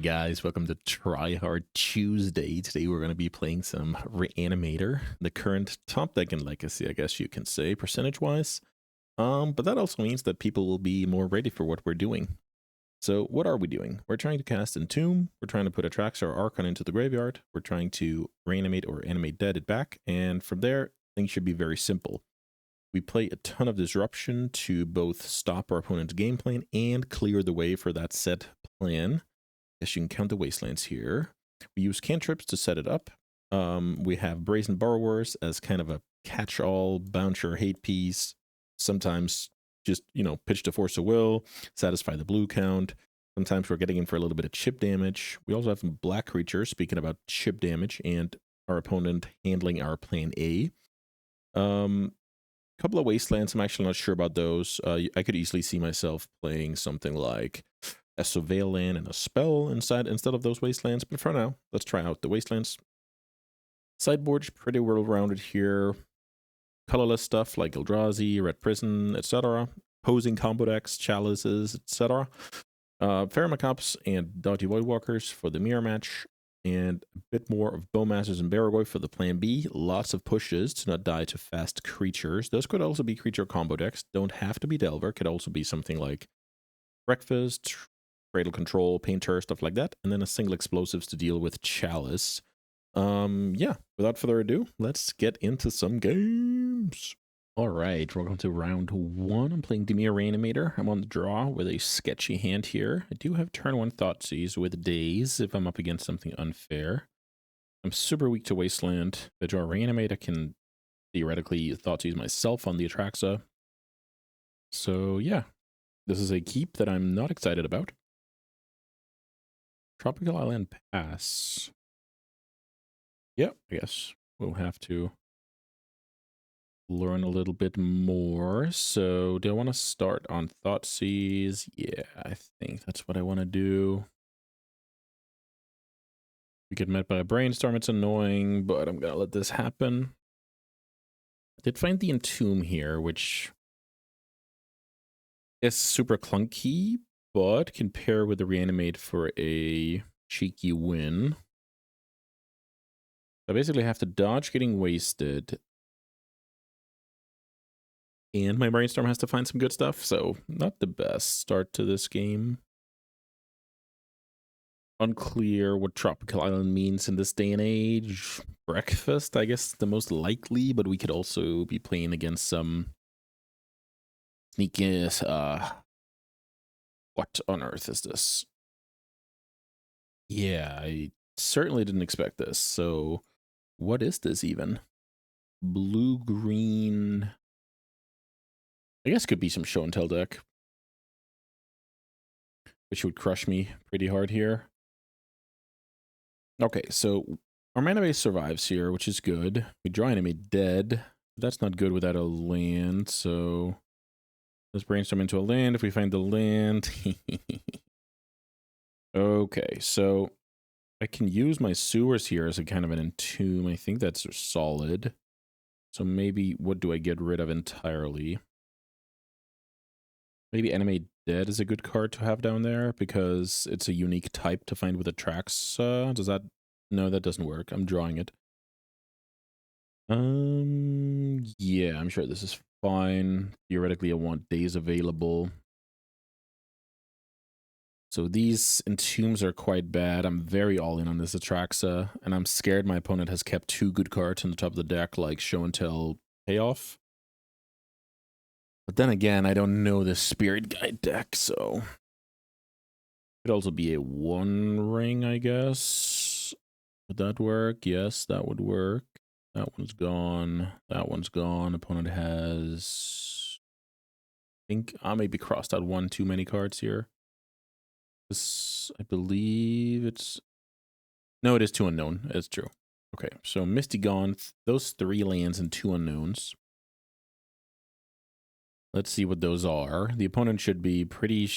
Alright guys, welcome to Tryhard Tuesday. Today we're going to be playing some Reanimator, the current top deck in Legacy, I guess you can say, percentage-wise. But that also means that people will be more ready for what we're doing. So what are we doing? We're trying to cast Entomb, we're trying to put Atraxa or Archon into the graveyard, we're trying to Reanimate or Animate Dead it back, and from there, things should be very simple. We play a ton of Disruption to both stop our opponent's game plan and clear the way for that set plan. Guess you can count the Wastelands here. We use cantrips to set it up. We have Brazen Borrowers as kind of a catch-all, bounce your hate piece. Sometimes just, pitch to Force of Will, satisfy the blue count. Sometimes we're getting in for a little bit of chip damage. We also have some black creatures, speaking about chip damage, and our opponent handling our plan A. Couple of Wastelands, I'm actually not sure about those. I could easily see myself playing something like a Surveil land and a spell instead of those Wastelands, but for now, let's try out the Wastelands. Sideboard's pretty well-rounded here. Colorless stuff like Eldrazi, Red Prison, etc. Posing combo decks, chalices, etc. Pharmacops and Dodgy Voidwalkers for the mirror match, and a bit more of Bowmasters and Baragoi for the plan B. Lots of pushes to not die to fast creatures. Those could also be creature combo decks. Don't have to be Delver. Could also be something like Breakfast, Cradle Control, Painter, stuff like that. And then a single explosives to deal with Chalice. Yeah, without further ado, let's get into some games. Alright, welcome to round 1. I'm playing Dimir Reanimator. I'm on the draw with a sketchy hand here. I do have turn 1 Thoughtseize with Daze if I'm up against something unfair. I'm super weak to Wasteland. If I draw Reanimate, I can theoretically Thoughtseize myself on the Atraxa. So yeah, this is a keep that I'm not excited about. Tropical Island pass. Yep, I guess we'll have to learn a little bit more. So do I want to start on Thoughtseize? Yeah, I think that's what I want to do. We get met by a Brainstorm. It's annoying, but I'm going to let this happen. I did find the Entomb here, which is super clunky, but can pair with the Reanimate for a cheeky win. I basically have to dodge getting wasted. And my Brainstorm has to find some good stuff, so not the best start to this game. Unclear what Tropical Island means in this day and age. Breakfast, I guess, the most likely, but we could also be playing against some sneaky, what on earth is this? Yeah, I certainly didn't expect this. So what is this even? Blue-green. I guess could be some show and tell deck, which would crush me pretty hard here. Okay, so our mana base survives here, which is good. We draw enemy dead. That's not good without a land, so let's brainstorm into a land if we find the land. Okay, so I can use my sewers here as a kind of an entomb. I think that's solid. So maybe what do I get rid of entirely? Maybe Animate Dead is a good card to have down there because it's a unique type to find with Atraxa. Does that... No, that doesn't work. I'm drawing it. Yeah, I'm sure this is fine. Theoretically, I want Daze available. So these Entombs are quite bad. I'm very all-in on this Atraxa, and I'm scared my opponent has kept 2 good cards on the top of the deck, like Show and Tell Payoff. But then again, I don't know the Spirit Guide deck, so... Could also be a 1 ring, I guess. Would that work? Yes, that would work. That one's gone. That one's gone. Opponent has... I think I maybe crossed out 1 too many cards here. This, I believe it's... No, it is 2 unknown. It's true. Okay, so Misty gone. Those 3 lands and 2 unknowns. Let's see what those are. The opponent should be pretty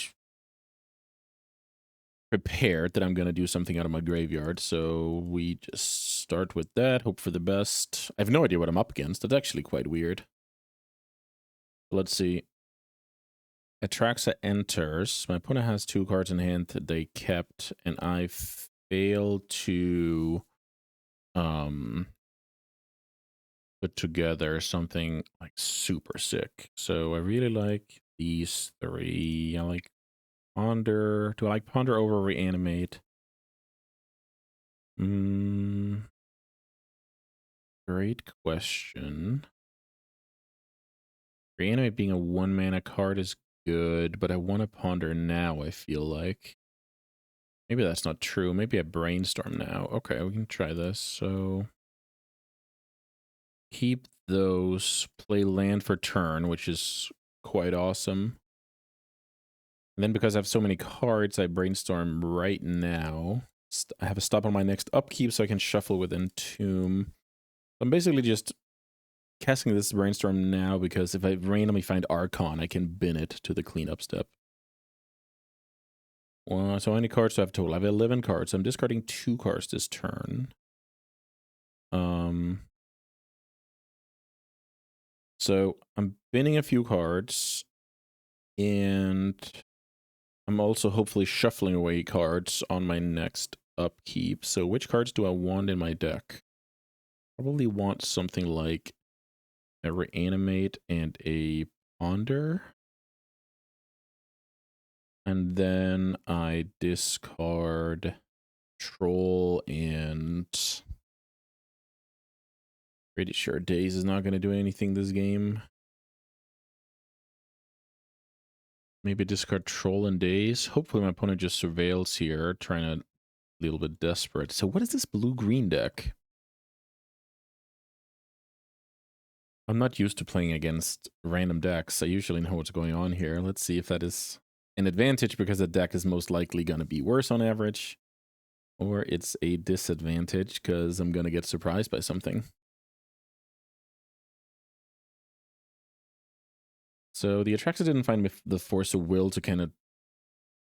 prepared that I'm going to do something out of my graveyard. So we just start with that. Hope for the best. I have no idea what I'm up against. That's actually quite weird. Let's see. Atraxa enters. My opponent has 2 cards in hand that they kept, and I failed to put together something like super sick. So I really like these 3. I like Ponder. Do I like Ponder over Reanimate? Great question. Reanimate being a 1-mana card is good, but I want to Ponder now, I feel like. Maybe that's not true. Maybe I Brainstorm now. Okay, we can try this. So keep those, play land for turn, which is quite awesome. And then because I have so many cards, I Brainstorm right now. I have a stop on my next upkeep, so I can shuffle with Entomb. I'm basically just casting this Brainstorm now because if I randomly find Archon, I can bin it to the cleanup step. Well, so how many cards do I have total? I have 11 cards. So I'm discarding 2 cards this turn. So I'm binning a few cards, and I'm also hopefully shuffling away cards on my next upkeep. So which cards do I want in my deck? Probably want something like a Reanimate and a Ponder. And then I discard Troll and... Pretty sure Daze is not going to do anything this game. Maybe discard Troll and Daze. Hopefully my opponent just surveils here, trying to... a little bit desperate. So what is this blue-green deck? I'm not used to playing against random decks. I usually know what's going on here. Let's see if that is an advantage because the deck is most likely going to be worse on average. Or it's a disadvantage because I'm going to get surprised by something. So the Atraxa didn't find the force of will to kind of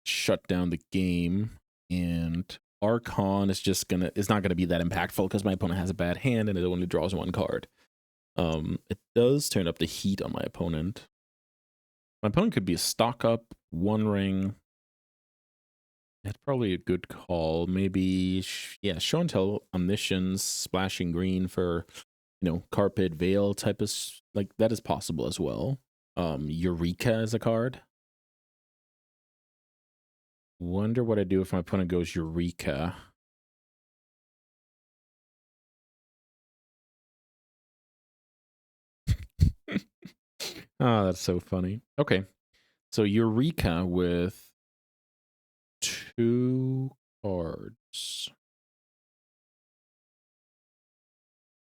shut down the game. And Archon is not gonna be that impactful because my opponent has a bad hand and it only draws 1 card. It does turn up the heat on my opponent. My opponent could be a stock up, 1 ring. That's probably a good call. Maybe, yeah, Show and Tell, Omniscience, splashing green for, Carpet Veil type of, like, that is possible as well. Eureka is a card. Wonder what I do if my opponent goes Eureka. Oh, that's so funny. Okay. So Eureka with 2 cards.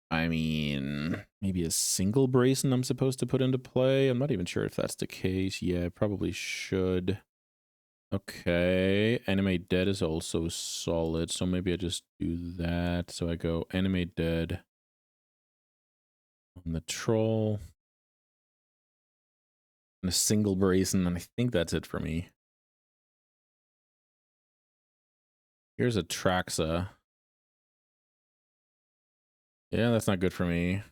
I mean, maybe a single Brazen I'm supposed to put into play. I'm not even sure if that's the case. Yeah, I probably should. Okay. Animate Dead is also solid. So maybe I just do that. So I go Animate Dead on the Troll. And a single Brazen. And I think that's it for me. Here's a Traxa. Yeah, that's not good for me.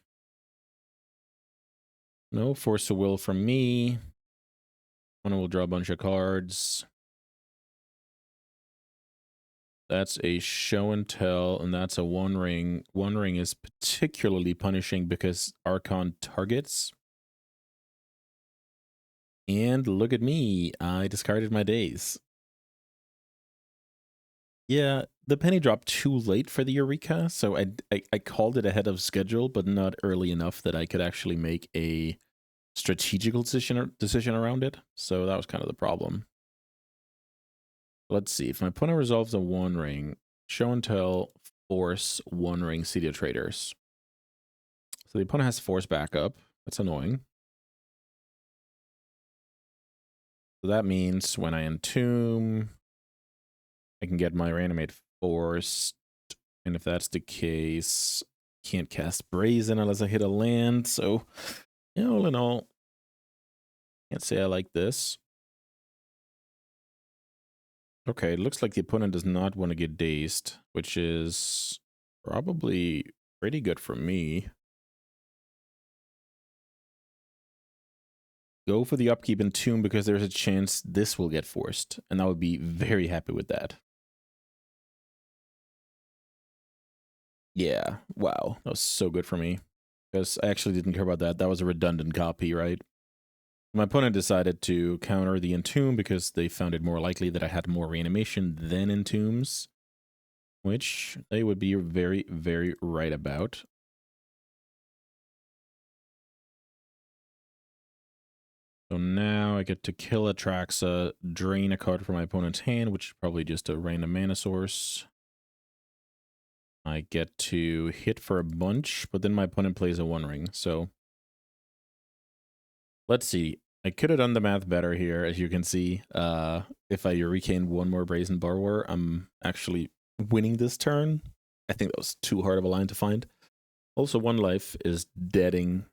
No Force of Will from me. One will draw a bunch of cards. That's a Show and Tell, and that's a 1 ring. 1 ring is particularly punishing because Archon targets. And look at me, I discarded my Daze. Yeah, the penny dropped too late for the Eureka, so I called it ahead of schedule, but not early enough that I could actually make a strategical decision around it. So that was kind of the problem. Let's see. If my opponent resolves a 1 ring, Show and Tell, Force, 1 ring, City of Traders. So the opponent has Force backup. That's annoying. So that means when I Entomb, I can get my Reanimate Force. And if that's the case, can't cast Brazen unless I hit a land. So, all in all, can't say I like this. Okay, it looks like the opponent does not want to get dazed, which is probably pretty good for me. go for the upkeep in Tomb because there's a chance this will get forced, and I would be very happy with that. Yeah, wow, that was so good for me because I actually didn't care about that. That was a redundant copy, right? My opponent decided to counter the Entomb because they found it more likely that I had more reanimation than Entombs, which they would be very, very right about. So now I get to kill Atraxa, drain a card from my opponent's hand, which is probably just a random mana source. I get to hit for a bunch, but then my opponent plays a One Ring. So let's see. I could have done the math better here, as you can see. If I Hurricane one more Brazen Borrower, I'm actually winning this turn. I think that was too hard of a line to find. Also, one life is deading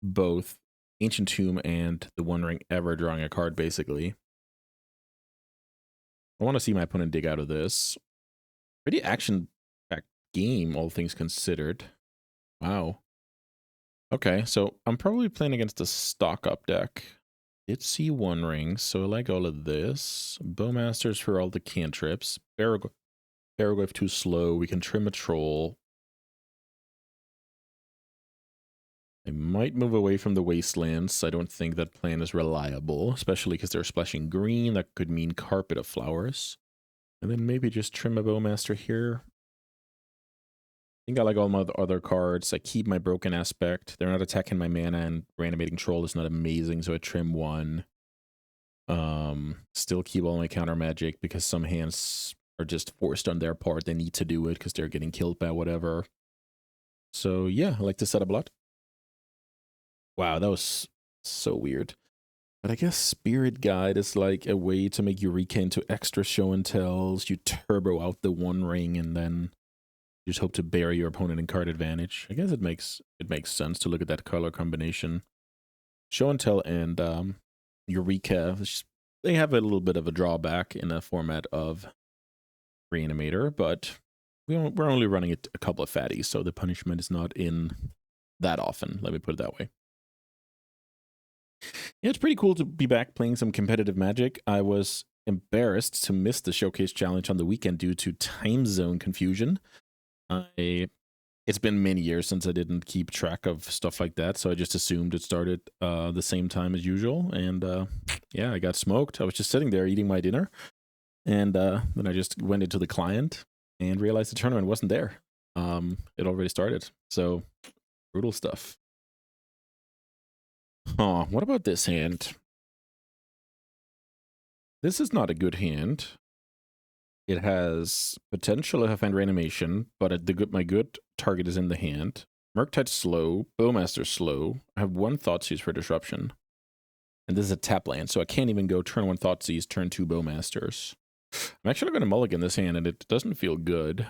both Ancient Tomb and the One Ring ever drawing a card, basically. I want to see my opponent dig out of this. Pretty action-packed game, all things considered. Wow. Okay, so I'm probably playing against a stock-up deck. Did see One Ring, so I like all of this. Bowmasters for all the cantrips. Barrowgrave too slow. We can trim a troll. I might move away from the Wastelands. I don't think that plan is reliable, especially because they're splashing green. That could mean Carpet of Flowers. And then maybe just trim a Bowmaster here. I think I like all my other cards. I keep my Broken Aspect. They're not attacking my mana, and Reanimating Troll is not amazing, so I trim one. Still keep all my counter magic because some hands are just forced on their part. They need to do it because they're getting killed by whatever. So yeah, I like to set up a lot. Wow, that was so weird. But I guess Spirit Guide is like a way to make Eureka into extra show and tells. You turbo out the One Ring and then you just hope to bury your opponent in card advantage. I guess it makes sense to look at that color combination. Show and tell and Eureka, they have a little bit of a drawback in the format of Reanimator, but we're only running it a couple of fatties, so the punishment is not in that often. Let me put it that way. Yeah, it's pretty cool to be back playing some competitive Magic. I was embarrassed to miss the Showcase Challenge on the weekend due to time zone confusion. It's been many years since I didn't keep track of stuff like that, so I just assumed it started the same time as usual, and yeah, I got smoked. I was just sitting there eating my dinner, and then I just went into the client and realized the tournament wasn't there. It already started, so brutal stuff. Oh, what about this hand? This is not a good hand. It has potential to find reanimation, but my good target is in the hand. Murktide slow, Bowmaster slow. I have one Thoughtseize for disruption. And this is a tap land, so I can't even go turn 1 Thoughtseize, turn 2 Bowmasters. I'm actually going to mulligan this hand, and it doesn't feel good.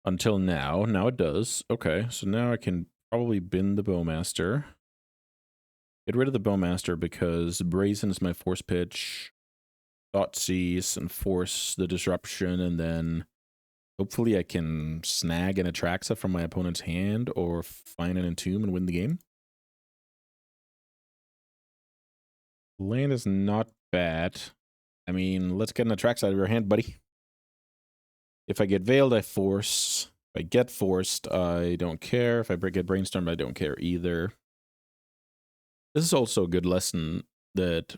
Until now. Now it does. Okay, so now I can probably bin the Bowmaster. Get rid of the Bowmaster because Brazen is my force pitch. Thoughtseize and force the disruption, and then hopefully I can snag an Atraxa from my opponent's hand or find an Entomb and win the game. Land is not bad. I mean, let's get an Atraxa out of your hand, buddy. If I get Veiled, I force. If I get forced, I don't care. If I get Brainstormed, I don't care either. This is also a good lesson that...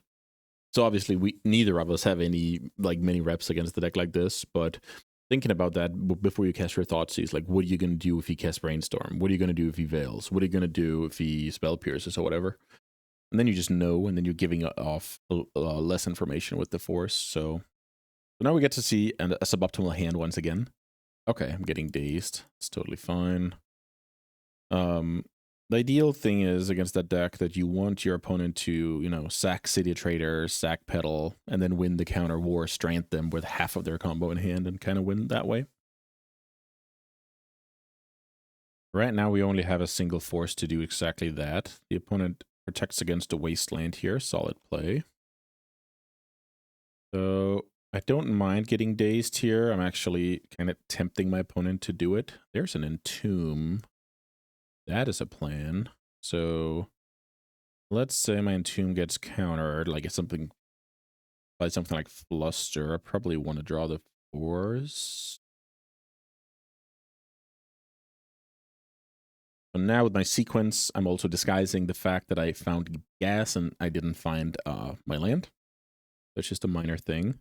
So obviously, neither of us have any many reps against the deck like this, but thinking about that before you cast your Thoughtseize, like, what are you going to do if he casts Brainstorm? What are you going to do if he Veils? What are you going to do if he Spell Pierces or whatever? And then you just know, and then you're giving off less information with the Force. So now we get to see a suboptimal hand once again. Okay, I'm getting dazed. It's totally fine. The ideal thing is against that deck that you want your opponent to, sack City Trader, sack Petal, and then win the counter war, strength them with half of their combo in hand and kind of win that way. Right now, we only have a single force to do exactly that. The opponent protects against a Wasteland here. Solid play. So I don't mind getting dazed here. I'm actually kind of tempting my opponent to do it. There's an Entomb. That is a plan. So let's say my Entomb gets countered, like it's something by something like Fluster. I probably want to draw the Force. But now with my sequence, I'm also disguising the fact that I found gas and I didn't find my land. That's just a minor thing.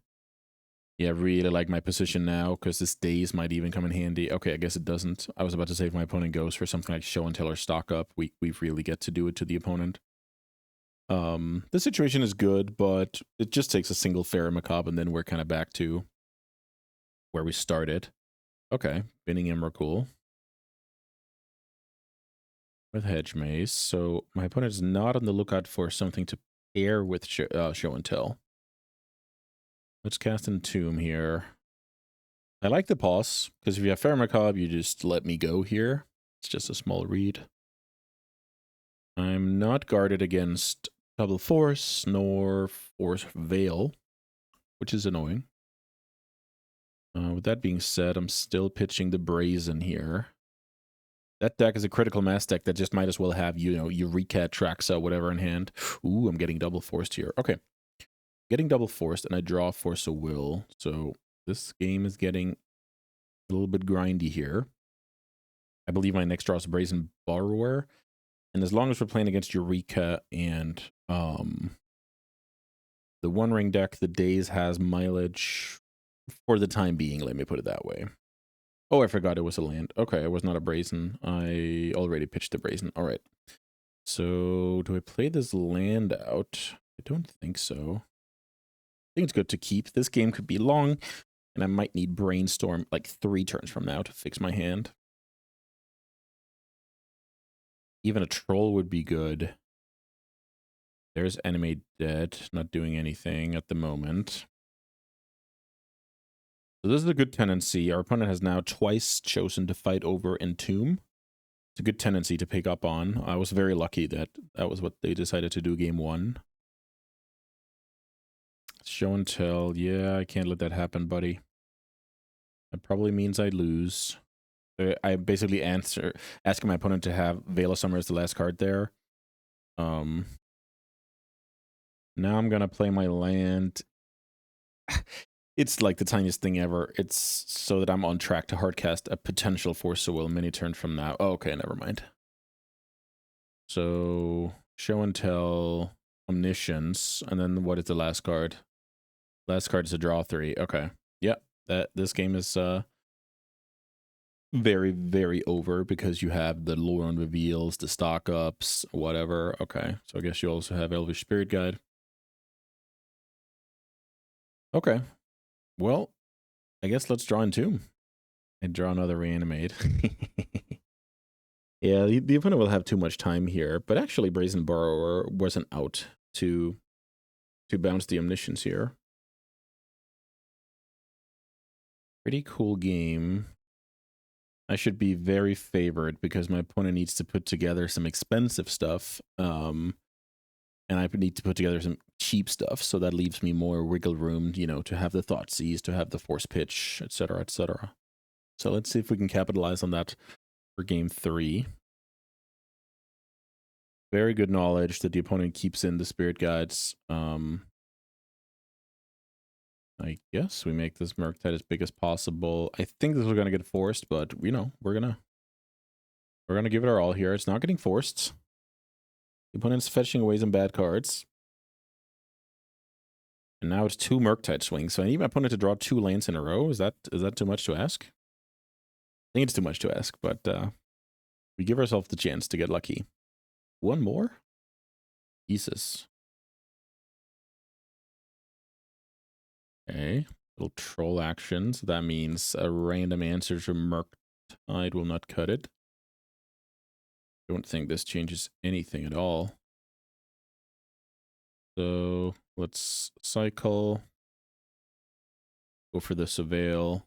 Yeah, really like my position now, because this daze might even come in handy. Okay, I guess it doesn't. I was about to say if my opponent goes for something like show and tell or stock up, we really get to do it to the opponent. The situation is good, but it just takes a single Pharaoh Macabre, and then we're kind of back to where we started. Okay, Binning Emrakul with Hedge Maze. So my opponent is not on the lookout for something to pair with show and tell. Let's cast Entomb here. I like the pause, because if you have Pharaoh Macabre, you just let me go here. It's just a small read. I'm not guarded against Double Force, nor Force Veil, which is annoying. With that being said, I'm still pitching the Brazen here. That deck is a critical mass deck that just might as well have, you know, Eureka, Traxa, whatever in hand. Ooh, I'm getting double forced here. Okay. Getting double forced, and I draw Force of Will. So this game is getting a little bit grindy here. I believe my next draw is Brazen Borrower. And as long as we're playing against Eureka and the One Ring deck, the Daze has mileage for the time being, let me put it that way. Oh, I forgot it was a land. Okay, it was not a Brazen. I already pitched the Brazen. All right. So do I play this land out? I don't think so. I think it's good to keep. This game could be long, and I might need Brainstorm like 3 turns from now to fix my hand. Even a Troll would be good. There's Enemy Dead, not doing anything at the moment. So this is a good tendency. Our opponent has now twice chosen to fight over Entomb. It's a good tendency to pick up on. I was very lucky that that was what they decided to do game 1. Show and tell. Yeah, I can't let that happen, buddy. That probably means I lose. I basically asking my opponent to have Veil of Summer as the last card there. Now I'm gonna play my land. It's like the tiniest thing ever. It's so that I'm on track to hardcast a potential Force of Will mini turn from now. Oh, okay, never mind. So show and tell, Omniscience, and then what is the last card? Last card is a draw 3. Okay, yep. This game is very, very over because you have the lore on reveals, the stock ups, whatever. Okay, so I guess you also have Elvish Spirit Guide. Okay, well, I guess let's draw Entomb and draw another Reanimate. Yeah, the opponent will have too much time here, but actually Brazen Borrower wasn't out to bounce the Omniscience here. Pretty cool game. I should be very favored because my opponent needs to put together some expensive stuff, and I need to put together some cheap stuff, so that leaves me more wiggle room, you know, to have the Thoughtseize, to have the Force Pitch, etc., etc. So let's see if we can capitalize on that for game 3. Very good knowledge that the opponent keeps in the Spirit Guides. I guess we make this Murktide as big as possible. I think this is going to get forced, but you know, we're gonna give it our all here. It's not getting forced. The opponent's fetching away some bad cards. And now it's 2 Murktide swings. So I need my opponent to draw 2 lands in a row. Is that too much to ask? I think it's too much to ask, but we give ourselves the chance to get lucky. 1 more? Jesus. Okay. Little troll actions. That means a random answer to Murktide will not cut it. Don't think this changes anything at all. So let's cycle. Go for the Surveil.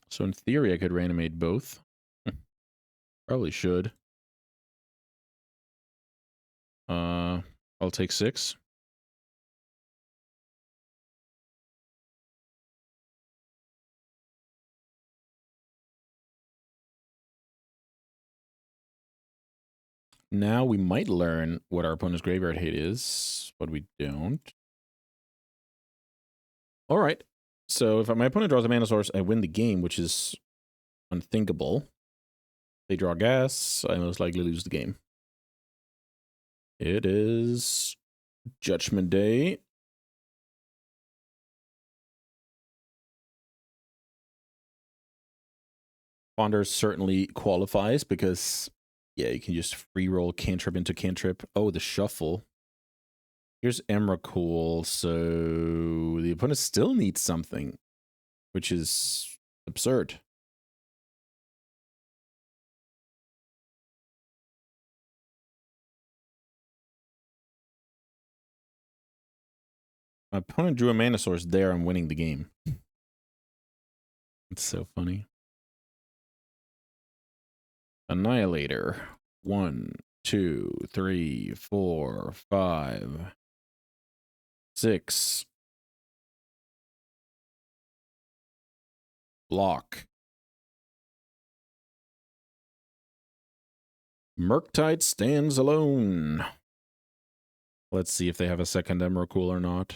So in theory, I could reanimate both. Probably should. I'll take 6. now we might learn what our opponent's graveyard hate is, but we don't. All right. So if my opponent draws a mana source, I win the game, which is unthinkable. They draw gas, I most likely lose the game. It is Judgment Day. Ponder certainly qualifies because, yeah, you can just free roll cantrip into cantrip. Oh, the shuffle. Here's Emrakul, so the opponent still needs something, which is absurd. My opponent drew a mana source there, I'm winning the game. It's so funny. Annihilator. 1, 2, 3, 4, 5, 6. Block. Murktide stands alone. Let's see if they have a second Emrakul or not.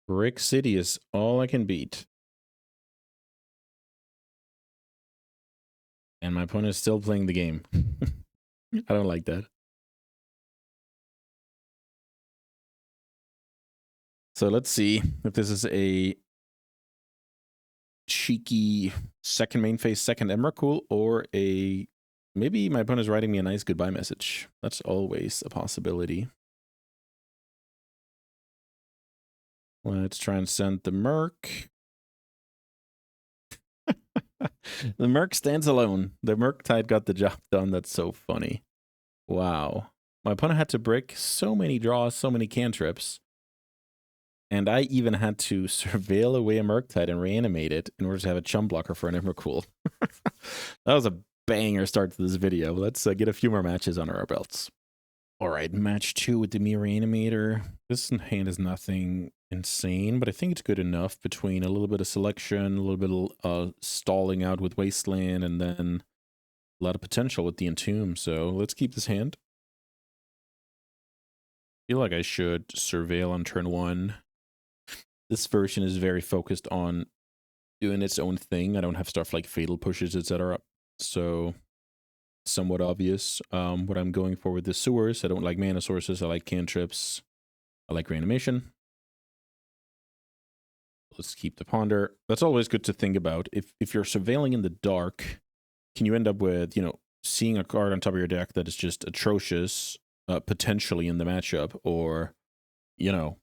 Brick City is all I can beat. And my opponent is still playing the game. I don't like that. So let's see if this is a cheeky second main phase, second Emrakul, or a... Maybe my opponent is writing me a nice goodbye message. That's always a possibility. Let's try and send the Merc. The Merc stands alone. The Murktide got the job done. That's so funny. Wow. My opponent had to brick so many draws, so many cantrips. And I even had to surveil away a Murktide and reanimate it in order to have a chum blocker for an Emrakul. That was a banger start to this video. Let's get a few more matches under our belts. All right, match 2 with Dimir Reanimator. This hand is nothing insane, but I think it's good enough between a little bit of selection, a little bit of stalling out with Wasteland, and then a lot of potential with the Entomb. So let's keep this hand. I feel like I should surveil on turn 1. This version is very focused on doing its own thing. I don't have stuff like fatal pushes, etc. So somewhat obvious what I'm going for with the sewers. I don't like mana sources. I like cantrips. I like reanimation. Let's keep the ponder. That's always good to think about. If you're surveilling in the dark, can you end up with, you know, seeing a card on top of your deck that is just atrocious, potentially in the matchup, or, you know,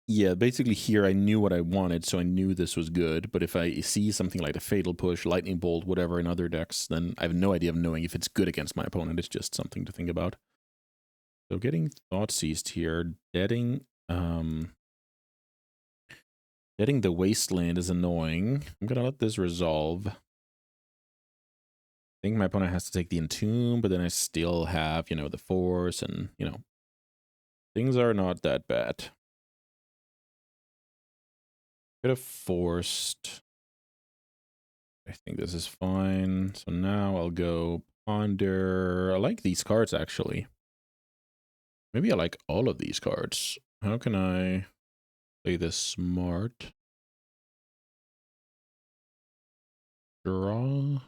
yeah, basically here I knew what I wanted, so I knew this was good. But if I see something like a Fatal Push, Lightning Bolt, whatever in other decks, then I have no idea of knowing if it's good against my opponent. It's just something to think about. So getting Thought Seized here, deading the Wasteland is annoying. I'm gonna let this resolve. I think my opponent has to take the Entomb, but then I still have, you know, the Force, and, you know, things are not that bad. Could have forced. I think this is fine. So now I'll go Ponder. I like these cards, actually. Maybe I like all of these cards. How can I play this smart? Draw.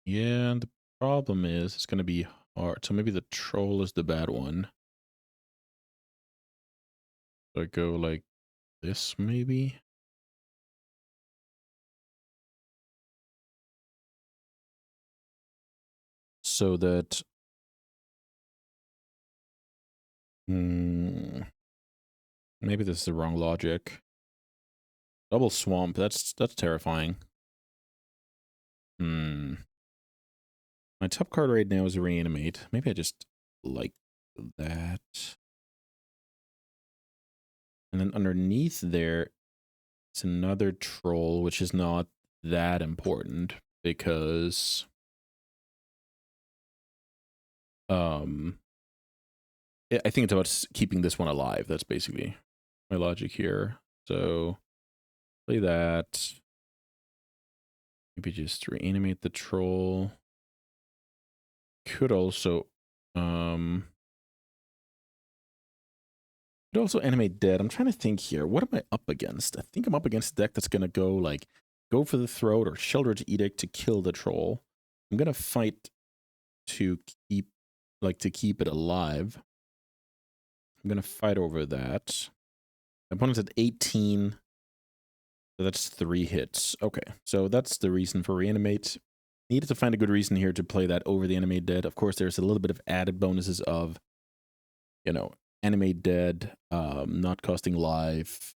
Yeah, the problem is it's going to be hard. So maybe the Troll is the bad one. So I go like this, maybe? So that... maybe this is the wrong logic. Double Swamp, that's terrifying. My top card right now is Reanimate. Maybe I just like that. And then underneath there, it's another Troll, which is not that important because Um, I think it's about keeping this one alive. That's basically my logic here. So play that. Maybe just reanimate the troll. Could also could also animate dead. I'm trying to think here. What am I up against? I think I'm up against a deck that's gonna go like go for the throat or Sheldred's Edict to kill the troll. I'm gonna fight to keep it alive. I'm gonna fight over that. My opponent's at 18. So that's 3 hits. Okay, so that's the reason for reanimate. Needed to find a good reason here to play that over the animate dead. Of course, there's a little bit of added bonuses of, you know, animate dead, not costing life,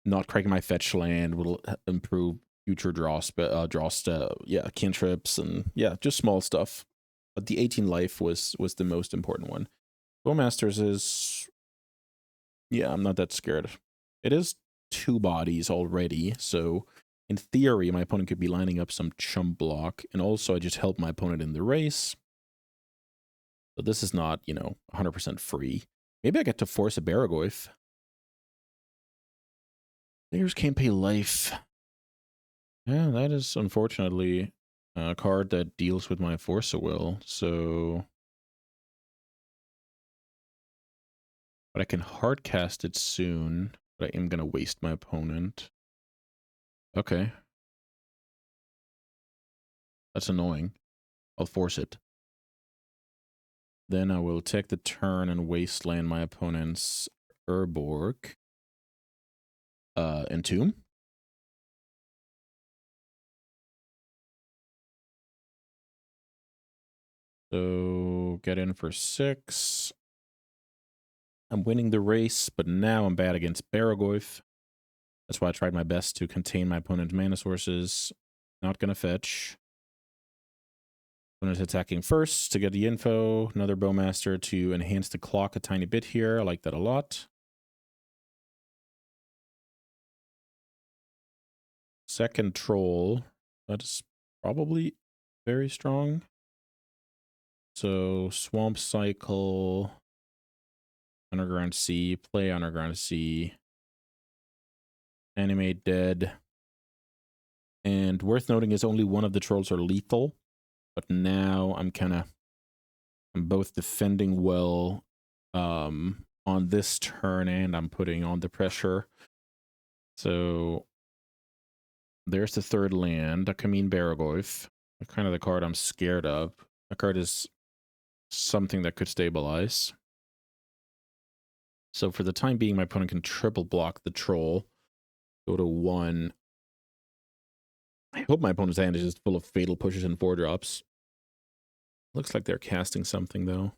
not cracking my fetch land will improve future yeah, cantrips and yeah, just small stuff. But the 18 life was the most important one. Bowmasters is, yeah, I'm not that scared. It is 2 bodies already, so in theory, my opponent could be lining up some chump block, and also I just help my opponent in the race. So this is not, 100% free. Maybe I get to force a Baragoyf. Players can't pay life. Yeah, that is unfortunately a card that deals with my Force of Will, so... But I can hardcast it soon, but I am going to waste my opponent. Okay. That's annoying. I'll force it. Then I will take the turn and wasteland my opponent's Urborg. Entomb. So get in for 6. I'm winning the race, but now I'm bad against Baragoyf. That's why I tried my best to contain my opponent's mana sources. Not gonna fetch. Opponent's attacking first to get the info. Another Bowmaster to enhance the clock a tiny bit here. I like that a lot. Second troll. That's probably very strong. So Swamp Cycle, Underground Sea, play Underground Sea, Animate Dead. And worth noting is only one of the trolls are lethal, but now I'm both defending well on this turn and I'm putting on the pressure. So there's the third land, a Kameen Baragoyf, kind of the card I'm scared of. The card is something that could stabilize. So for the time being, my opponent can triple block the troll. Go to 1. I hope my opponent's hand is just full of fatal pushes and 4-drops. Looks like they're casting something, though.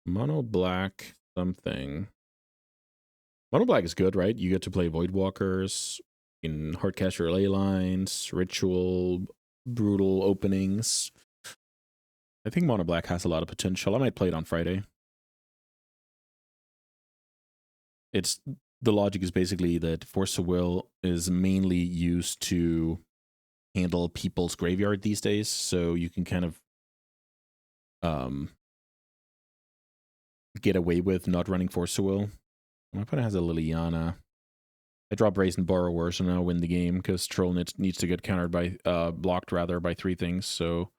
Mono black something. Mono black is good, right? You get to play Voidwalkers, in hardcast your ley lines, ritual, brutal openings. I think mono black has a lot of potential. I might play it on Friday. The logic is basically that Force of Will is mainly used to handle people's graveyard these days, so you can kind of get away with not running Force of Will. My opponent has a Liliana. I drop Brazen Borrower, so now I win the game because Troll needs to get countered by blocked rather by 3 things. So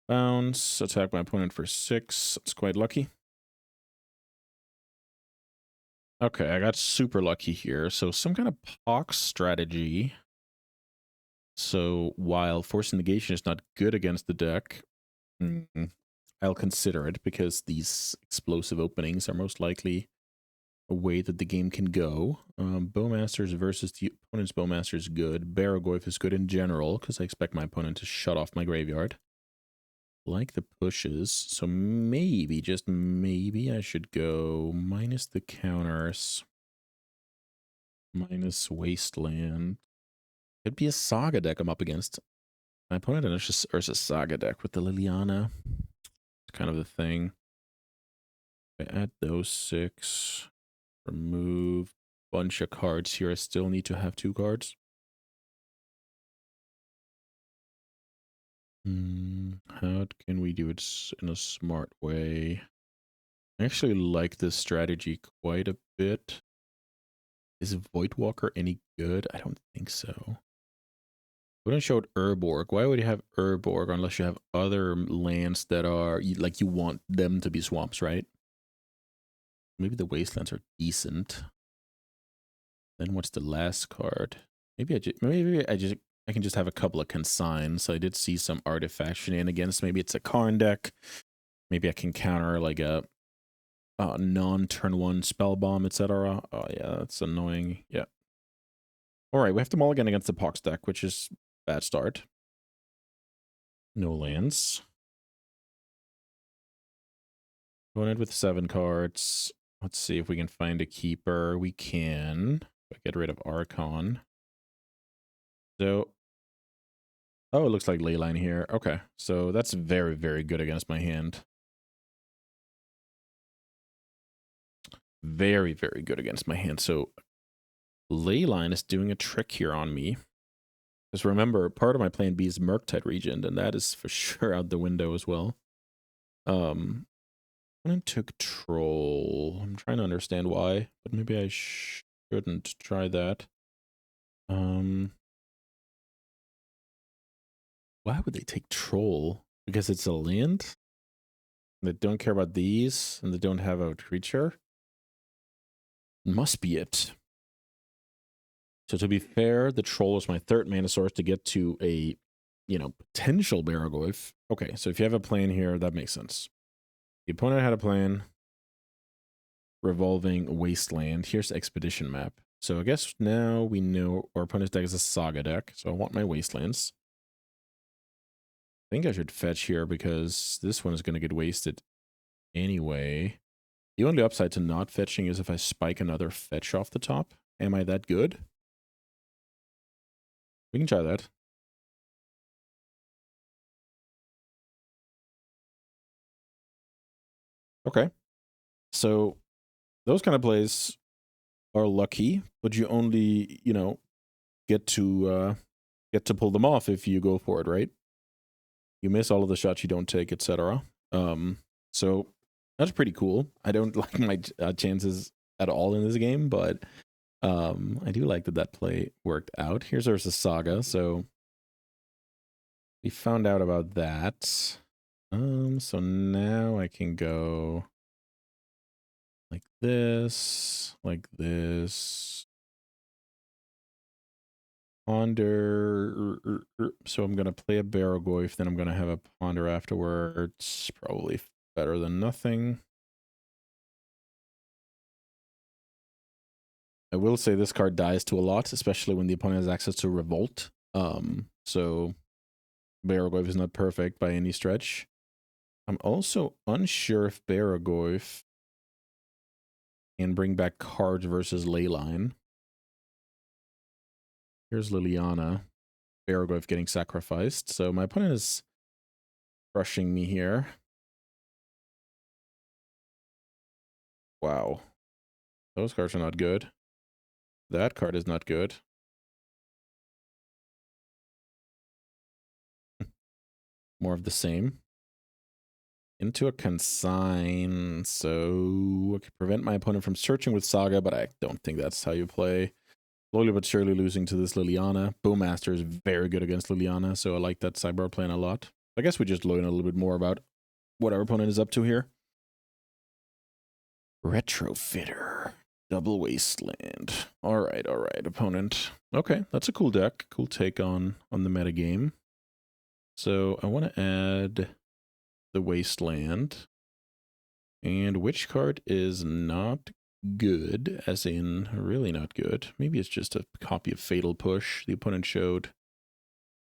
bounce, attack my opponent for 6. That's quite lucky. Okay, I got super lucky here. So some kind of Pox strategy. So while Force Negation is not good against the deck, I'll consider it because these explosive openings are most likely a way that the game can go. Bowmasters versus the opponent's Bowmaster is good. Baragoyf is good in general because I expect my opponent to shut off my graveyard. Like the pushes, so maybe, just maybe, I should go minus the counters, minus Wasteland. Could be a Saga deck I'm up against. My opponent is a Saga deck with the Liliana. It's kind of the thing. I add those 6. Remove bunch of cards here. I still need to have 2 cards. How can we do it in a smart way? I actually like this strategy quite a bit. Is Voidwalker any good? I don't think so. Wouldn't show Urborg. Why would you have Urborg unless you have other lands that are like you want them to be swamps, right? Maybe the wastelands are decent. Then what's the last card? Maybe I can just have a couple of consigns. I did see some artifact shenanigans. Maybe it's a Karn deck. Maybe I can counter like a non-turn one spell bomb, etc. Oh yeah, that's annoying. Yeah. All right, we have to mulligan against the Pox deck, which is bad start. No lands. Going in with 7 cards. Let's see if we can find a keeper. We can. Get rid of Archon. So, oh, it looks like Leyline here. Okay, so that's very, very good against my hand. Very, very good against my hand. So Leyline is doing a trick here on me. Because remember, part of my plan B is Murktide Regent, and that is for sure out the window as well. I'm gonna took Troll. I'm trying to understand why, but maybe I shouldn't try that. Why would they take Troll? Because it's a land? They don't care about these, and they don't have a creature? Must be it. So to be fair, the Troll is my 3rd mana source to get to a, you know, potential Barragoyf. Okay, so if you have a plan here, that makes sense. The opponent had a plan. Revolving Wasteland. Here's Expedition map. So I guess now we know our opponent's deck is a Saga deck. So I want my Wastelands. I think I should fetch here because this one is going to get wasted anyway. The only upside to not fetching is if I spike another fetch off the top. Am I that good? We can try that. Okay. So those kind of plays are lucky, but you only, you know, get to pull them off if you go for it, right? You miss all of the shots you don't take, etc. So that's pretty cool. I don't like my chances at all in this game, but I do like that play worked out. Here's our Saga, so we found out about that. So now I can go like this, Ponder. So I'm going to play a Barragoyf, then I'm going to have a Ponder afterwards. Probably better than nothing. I will say this card dies to a lot, especially when the opponent has access to Revolt. So Barragoyf is not perfect by any stretch. I'm also unsure if Barragoyf can bring back cards versus Leyline. Here's Liliana. Barragoyf getting sacrificed. So my opponent is crushing me here. Wow. Those cards are not good. That card is not good. More of the same. Into a consign. So I can prevent my opponent from searching with Saga, but I don't think that's how you play. Slowly but surely losing to this Liliana. Bowmaster is very good against Liliana, so I like that sideboard plan a lot. I guess we just learn a little bit more about what our opponent is up to here. Retrofitter. Double Wasteland. All right, opponent. Okay, that's a cool deck. Cool take on the metagame. So I want to add the Wasteland. And which card is not good, as in really not good? Maybe it's just a copy of Fatal Push. The opponent showed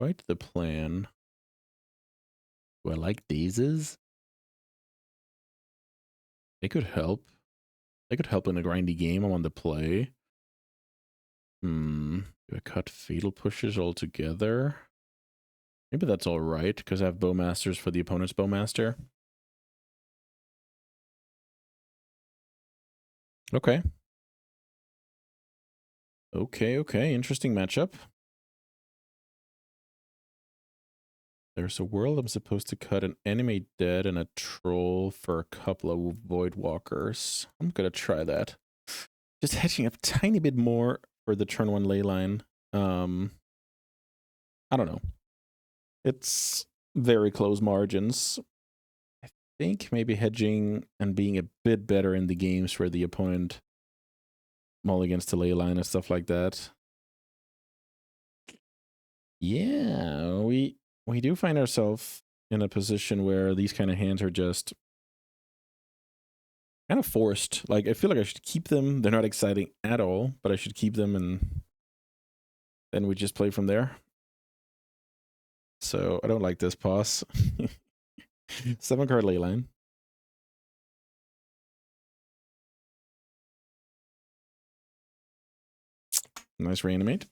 quite the plan. Do I like Dazes? They could help. They could help in a grindy game I'm on the play. Do I cut Fatal Pushes altogether? Maybe that's all right, because I have Bowmasters for the opponent's Bowmaster. Okay. Okay. Interesting matchup. There's a world I'm supposed to cut an enemy dead and a troll for a couple of void walkers. I'm gonna try that. Just hedging a tiny bit more for the turn 1 ley line. I don't know. It's very close margins. I think maybe hedging and being a bit better in the games where the opponent mulligans to ley line and stuff like that. Yeah, we do find ourselves in a position where these kind of hands are just kind of forced. Like, I feel like I should keep them. They're not exciting at all, but I should keep them, and then we just play from there. So I don't like this pass. 7-card ley line. Nice reanimate.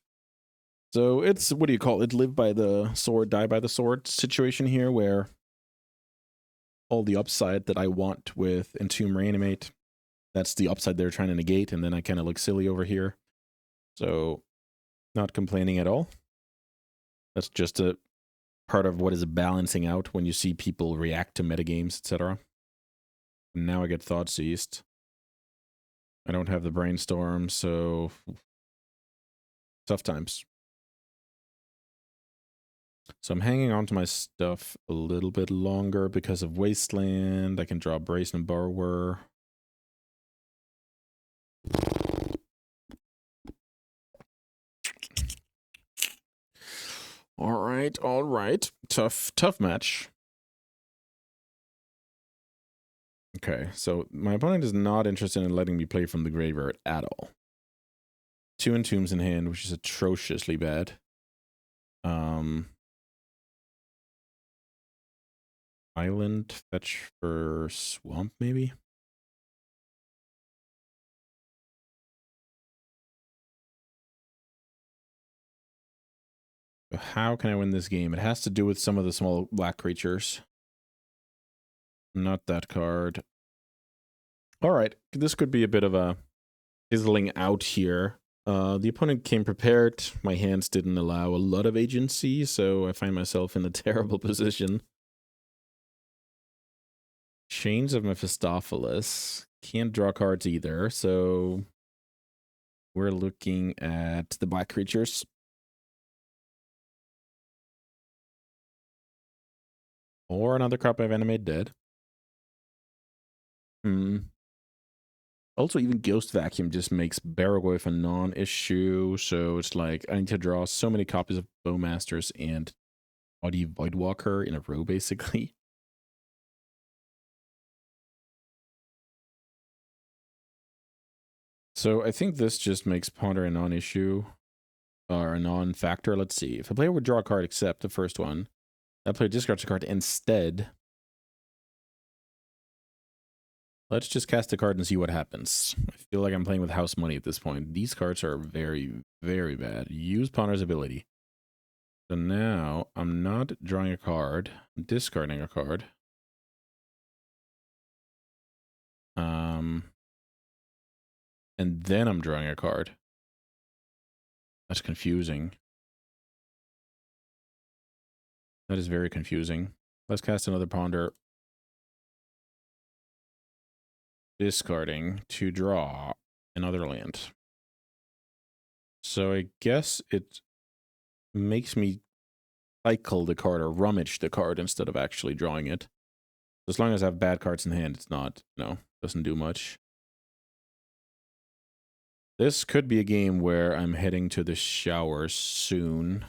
So it's, what do you call it? Live by the sword, die by the sword situation here, where all the upside that I want with Entomb Reanimate, that's the upside they're trying to negate, and then I kind of look silly over here. So not complaining at all. That's just a part of what is balancing out when you see people react to metagames, etc. Now I get Thought Seized. I don't have the Brainstorm, so tough times. So I'm hanging on to my stuff a little bit longer because of Wasteland. I can draw Brazen Borrower. All right. Tough match. Okay, so my opponent is not interested in letting me play from the graveyard at all. 2 Entombs in hand, which is atrociously bad. Island, fetch for Swamp, maybe? How can I win this game? It has to do with some of the small black creatures. Not that card. Alright, this could be a bit of a fizzling out here. The opponent came prepared. My hands didn't allow a lot of agency, so I find myself in a terrible position. Chains of Mephistopheles. Can't draw cards either, so we're looking at the black creatures. Or another copy of Animate Dead. Also, even Ghost Vacuum just makes Barrowwolf a non-issue, so it's like I need to draw so many copies of Bowmasters and Audi Voidwalker in a row, basically. So I think this just makes Ponder a non-issue, or a non-factor. Let's see. If a player would draw a card except the first one, that player discards a card instead. Let's just cast a card and see what happens. I feel like I'm playing with house money at this point. These cards are very, very bad. Use Ponder's ability. So now I'm not drawing a card, I'm discarding a card. And then I'm drawing a card. That's confusing. That is very confusing. Let's cast another Ponder. Discarding to draw another land. So I guess it makes me cycle the card or rummage the card instead of actually drawing it. As long as I have bad cards in hand, it's not, doesn't do much. This could be a game where I'm heading to the shower soon.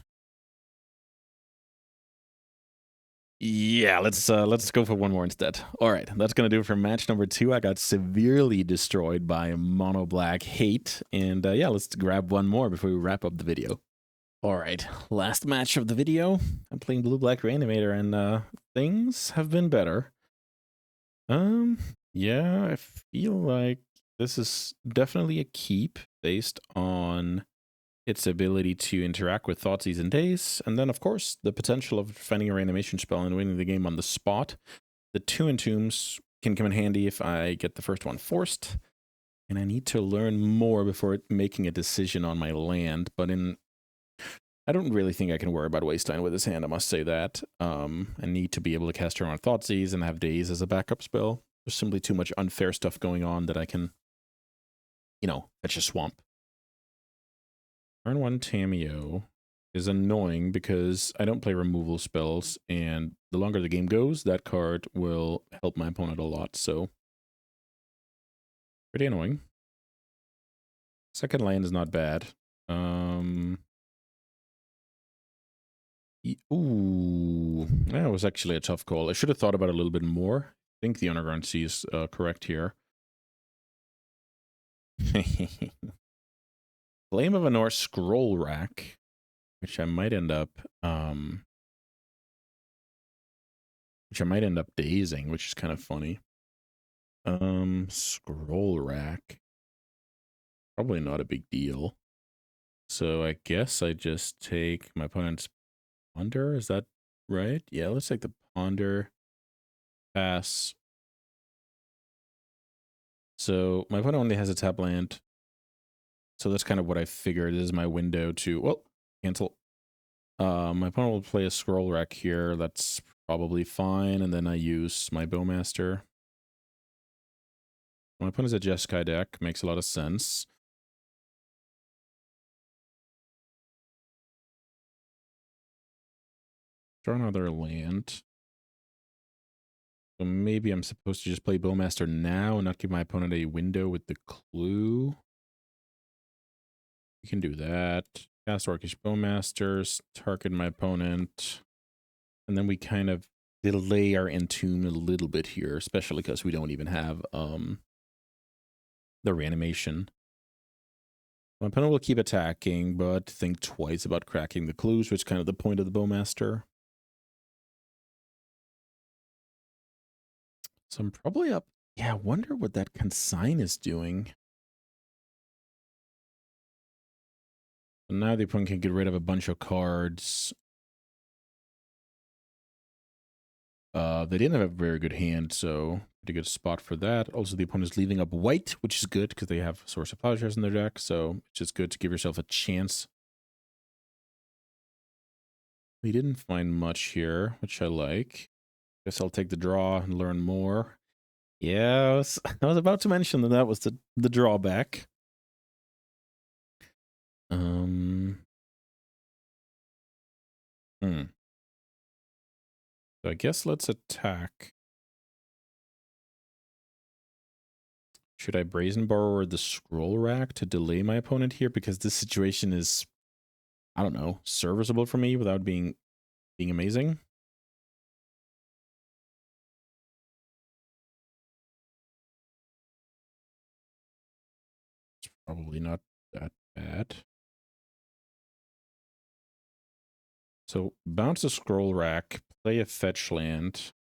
Yeah, let's go for one more instead. All right, that's gonna do it for match number 2. I got severely destroyed by Mono Black Hate, and yeah, let's grab one more before we wrap up the video. All right, last match of the video. I'm playing Blue Black Reanimator, and things have been better. Yeah, I feel like this is definitely a keep based on its ability to interact with Thoughtseize and Daze, and then, of course, the potential of finding a reanimation spell and winning the game on the spot. The 2 Entombs can come in handy if I get the first one forced, and I need to learn more before making a decision on my land, but in I don't really think I can worry about Wasteland with his hand, I must say that. I need to be able to cast Turn on Thoughtseize and have Daze as a backup spell. There's simply too much unfair stuff going on that I can, you know, fetch a swamp. Turn 1 Tamiyo is annoying because I don't play removal spells, and the longer the game goes, that card will help my opponent a lot, so pretty annoying. Second land is not bad. Ooh, that was actually a tough call. I should have thought about it a little bit more. I think the Underground Sea is correct here. Flame of Anor Scroll Rack, which I might end up dazing, which is kind of funny. Scroll Rack. Probably not a big deal. So I guess I just take my opponent's Ponder. Is that right? Yeah, let's take the Ponder. Pass. So my opponent only has a tap land. So that's kind of what I figured is my window to, well, cancel. My opponent will play a Scroll Rack here. That's probably fine. And then I use my Bowmaster. My opponent's a Jeskai deck. Makes a lot of sense. Draw another land. So maybe I'm supposed to just play Bowmaster now and not give my opponent a window with the clue. You can do that. Cast Orcish Bowmasters, target my opponent. And then we kind of delay our Entomb a little bit here, especially because we don't even have the reanimation. My opponent will keep attacking, but think twice about cracking the clues, which is kind of the point of the Bowmaster. So I'm probably up. Yeah, I wonder what that consign is doing. So now the opponent can get rid of a bunch of cards. They didn't have a very good hand, so pretty good spot for that. Also, the opponent is leaving up white, which is good because they have Source of Plowshares in their deck, so it's just good to give yourself a chance. We didn't find much here, which I like. Guess I'll take the draw and learn more. Yeah, I was about to mention that was the drawback. So I guess let's attack. Should I Brazen Borrower the Scroll Rack to delay my opponent here? Because this situation is, I don't know, serviceable for me without being amazing. It's probably not that bad. So bounce a Scroll Rack, play a fetch land,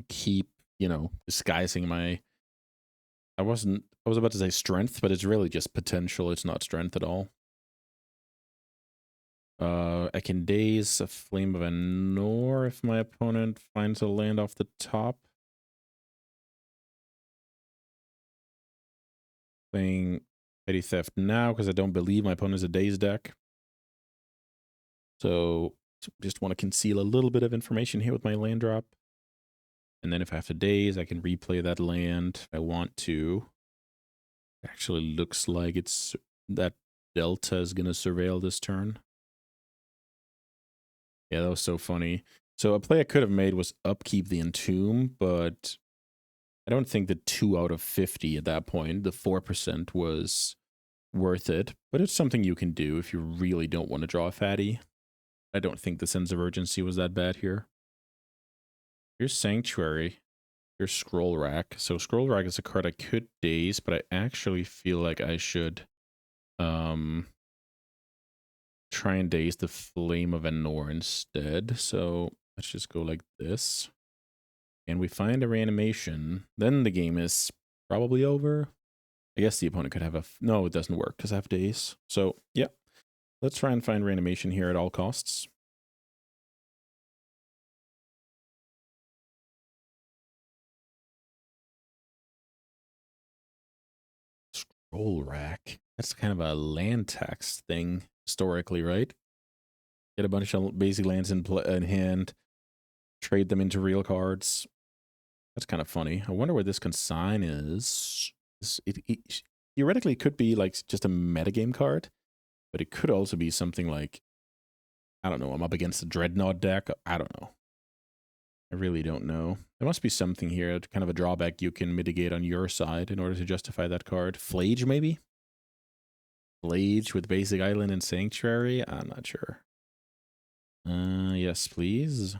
keep, you know, disguising my... I was about to say strength, but it's really just potential. It's not strength at all. I can daze a Flame of Anor if my opponent finds a land off the top. Playing Petty Theft now because I don't believe my opponent is a daze deck. So just want to conceal a little bit of information here with my land drop. And then if I have to daze, I can replay that land if I want to. Actually looks like it's that Delta is going to surveil this turn. Yeah, that was so funny. So a play I could have made was upkeep the Entomb, but I don't think the 2 out of 50 at that point, the 4% was worth it. But it's something you can do if you really don't want to draw a fatty. I don't think the Sense of Urgency was that bad here. Here's Sanctuary. Here's Scroll Rack. So Scroll Rack is a card I could daze, but I actually feel like I should try and daze the Flame of Anor instead. So let's just go like this. And we find a reanimation. Then the game is probably over. I guess the opponent could have a... No, it doesn't work because I have daze. So, yeah. Let's try and find reanimation here at all costs. Roll rack. That's kind of a land tax thing historically, right? Get a bunch of basic lands in hand, trade them into real cards. That's kind of funny. I wonder where this consign is. It theoretically could be like just a metagame card, but it could also be something like, I don't know, I'm up against a Dreadnought deck. I don't know. I really don't know. There must be something here, kind of a drawback you can mitigate on your side in order to justify that card. Flage, maybe? Flage with basic island and sanctuary? I'm not sure. Yes, please.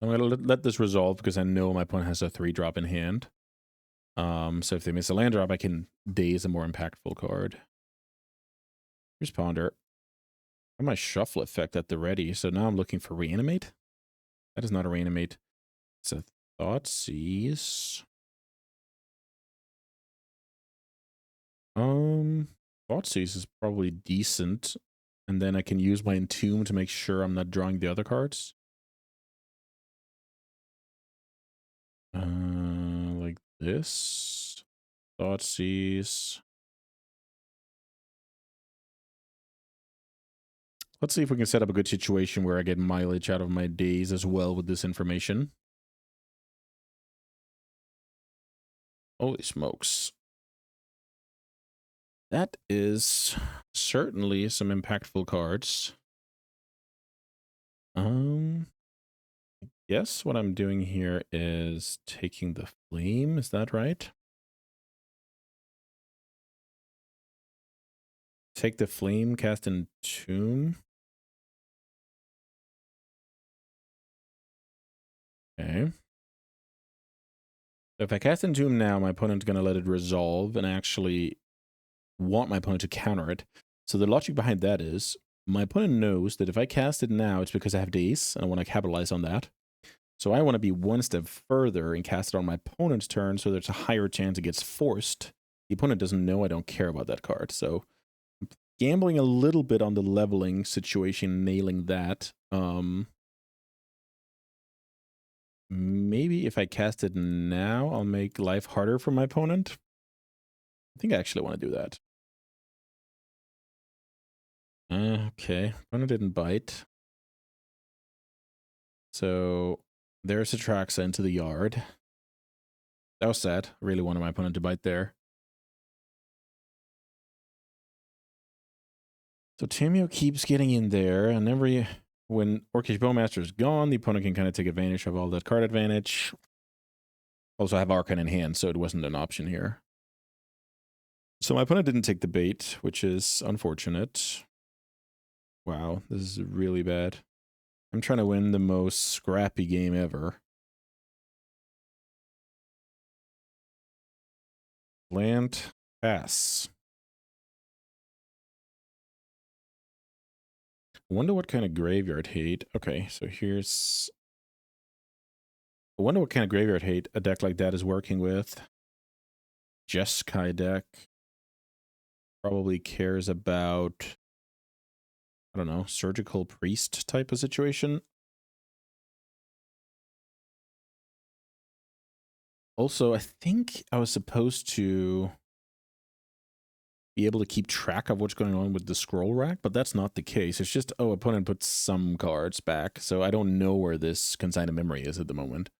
I'm going to let this resolve because I know my opponent has a 3-drop in hand. So if they miss a land drop, I can daze a more impactful card. Here's Ponder. I have my shuffle effect at the ready, so now I'm looking for Reanimate. That is not a Reanimate. It's a Thoughtseize. Thoughtseize is probably decent. And then I can use my Entomb to make sure I'm not drawing the other cards. Like this. Thoughtseize. Let's see if we can set up a good situation where I get mileage out of my days as well with this information. Holy smokes. That is certainly some impactful cards. Yes, what I'm doing here is taking the flame. Is that right? Take the flame, cast Entomb. Okay. If I cast Entomb now, my opponent's going to let it resolve and actually want my opponent to counter it. So the logic behind that is my opponent knows that if I cast it now, it's because I have days and I want to capitalize on that. So I want to be one step further and cast it on my opponent's turn so there's a higher chance it gets forced. The opponent doesn't know I don't care about that card. So I'm gambling a little bit on the leveling situation, nailing that. Maybe if I cast it now, I'll make life harder for my opponent. I think I actually want to do that. Okay, opponent didn't bite. So there's Atraxa into the yard. That was sad. I really wanted my opponent to bite there. So Tamio keeps getting in there, and when Orcish Bowmaster is gone, the opponent can kind of take advantage of all that card advantage. Also, I have Archon in hand, so it wasn't an option here. So my opponent didn't take the bait, which is unfortunate. Wow, this is really bad. I'm trying to win the most scrappy game ever. Land pass. I wonder what kind of graveyard hate. Okay, so here's... I wonder what kind of graveyard hate a deck like that is working with. Jeskai deck probably cares about, I don't know, surgical priest type of situation. Also, I think I was supposed to be able to keep track of what's going on with the scroll rack, but that's not the case. It's just, oh, opponent puts some cards back, so I don't know where this consigned memory is at the moment.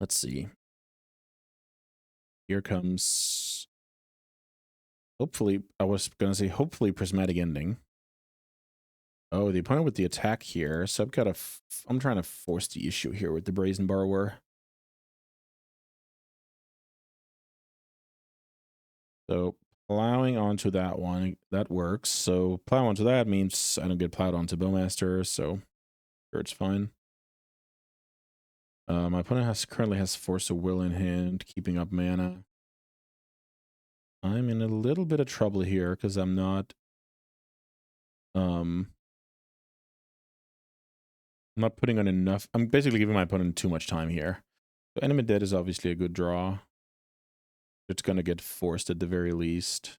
Let's see. Here comes, hopefully, I was going to say, hopefully prismatic ending. Oh, the opponent with the attack here, so I've got to, I'm trying to force the issue here with the Brazen Borrower. So plowing onto that one, that works. So plow onto that means I don't get plowed onto Bowmaster, so sure, it's fine. My opponent currently has Force of Will in hand, keeping up mana. I'm in a little bit of trouble here because I'm not putting on enough. I'm basically giving my opponent too much time here. So Enemy Dead is obviously a good draw. It's going to get forced at the very least.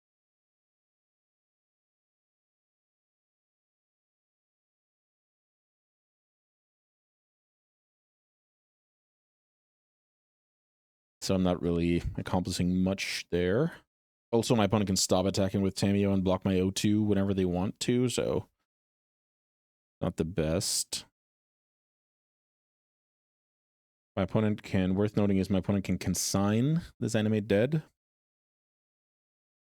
So I'm not really accomplishing much there. Also, my opponent can stop attacking with Tamiyo and block my O2 whenever they want to, so not the best. My opponent can, worth noting is my opponent can consign this animate dead.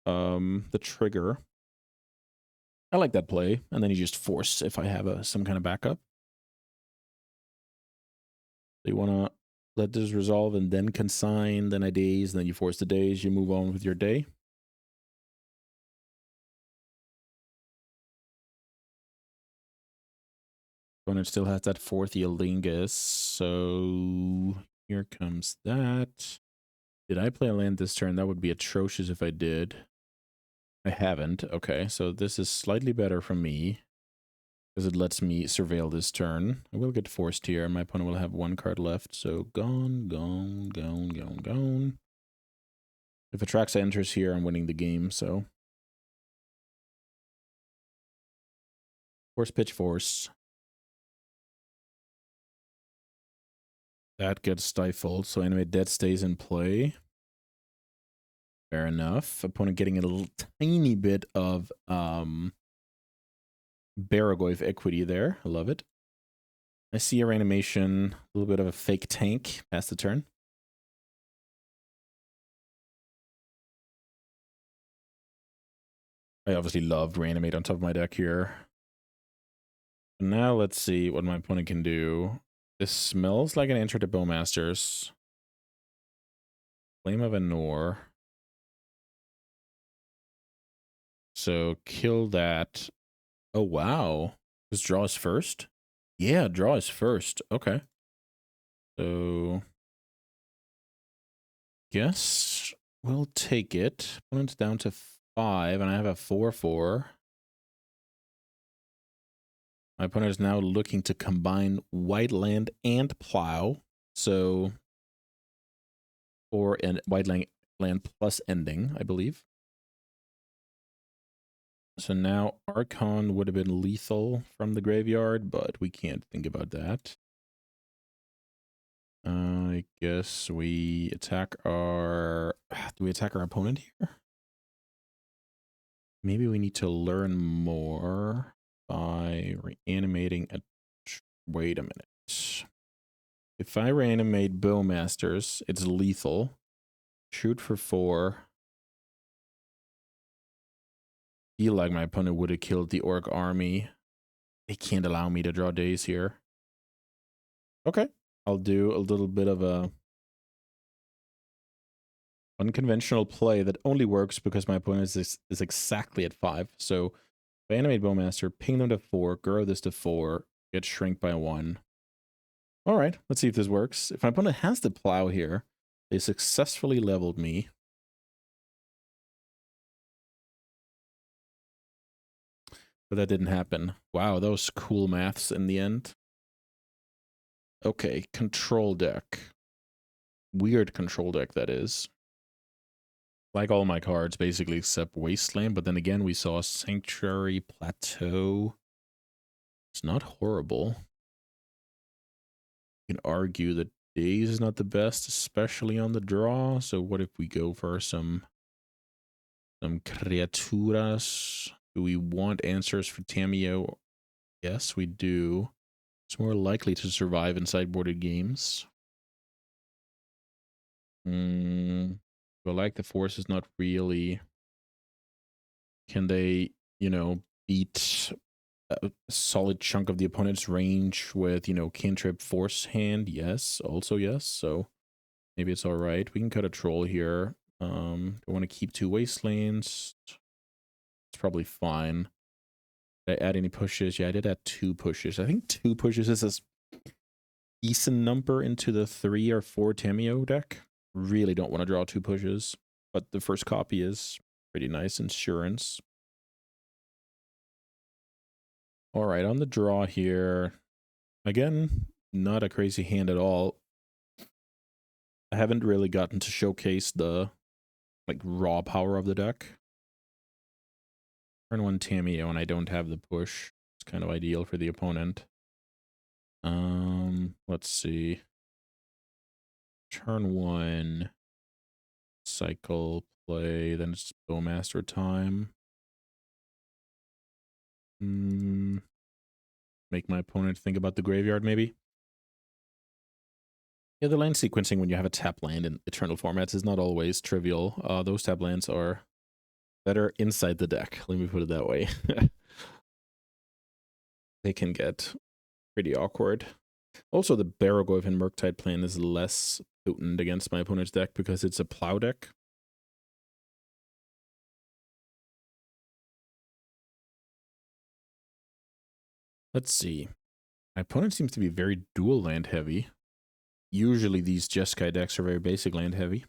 The trigger. I like that play, and then you just force if I have some kind of backup. You want to let this resolve and then consign, then I daze, then you force the daze, you move on with your day. Opponent still has that 4th Eolingus, so here comes that. Did I play a land this turn? That would be atrocious if I did. I haven't. Okay, so this is slightly better for me because it lets me surveil this turn. I will get forced here. My opponent will have 1 card left, so gone, gone, gone, gone, gone. If Atraxa enters here, I'm winning the game, so. Force, pitch, force. That gets stifled, so Animate Dead stays in play. Fair enough. Opponent getting a little tiny bit of Baragoyf equity there. I love it. I see a Reanimation, a little bit of a fake tank past the turn. I obviously loved Reanimate on top of my deck here. Now let's see what my opponent can do. This smells like an answer to Bowmasters. Flame of Anor. So kill that. Oh, wow. This draw is first? Yeah, draw is first. Okay. So guess we'll take it. Opponent's down to 5, and I have a 4/4. My opponent is now looking to combine white land and plow. So, or an white land plus ending, I believe. So now Archon would have been lethal from the graveyard, but we can't think about that. I guess we attack our... Do we attack our opponent here? Maybe we need to learn more by reanimating a... Wait a minute. If I reanimate Bowmasters, it's lethal. Shoot for 4. Feel like my opponent would have killed the Orc army. They can't allow me to draw days here. Okay. I'll do a little bit of a unconventional play that only works because my opponent is exactly at 5. So if I animate Bowmaster, ping them to 4, grow this to 4, get shrink by 1. All right, let's see if this works. If my opponent has the plow here, they successfully leveled me. But that didn't happen. Wow, that was cool maths in the end. Okay, control deck. Weird control deck, that is. Like all my cards, basically, except Wasteland. But then again, we saw Sanctuary, Plateau. It's not horrible. You can argue that Daze is not the best, especially on the draw. So what if we go for some criaturas? Do we want answers for Tamiyo? Yes, we do. It's more likely to survive in sideboarded games. But like the force is not really... Can they, you know, beat a solid chunk of the opponent's range with, you know, cantrip force hand? Yes, also yes. So maybe it's all right. We can cut a troll here. I want to keep 2 wastelands. It's probably fine. Did I add any pushes? Yeah, I did add 2 pushes. I think 2 pushes is a decent number into the 3 or 4 Tamiyo deck. Really don't want to draw 2 pushes, but the first copy is pretty nice insurance. All right, on the draw here, again, not a crazy hand at all. I haven't really gotten to showcase the like raw power of the deck. Turn 1 Tamiyo, and I don't have the push. It's kind of ideal for the opponent. Let's see. Turn 1. cycle play, then it's Bowmaster time. Make my opponent think about the graveyard, maybe. Yeah, the land sequencing when you have a tap land in Eternal formats is not always trivial. Those tap lands are better inside the deck, let me put it that way. They can get pretty awkward. Also, the Barrogoyf and Murktide plan is less potent against my opponent's deck because it's a plow deck. Let's see. My opponent seems to be very dual land heavy. Usually these Jeskai decks are very basic land heavy.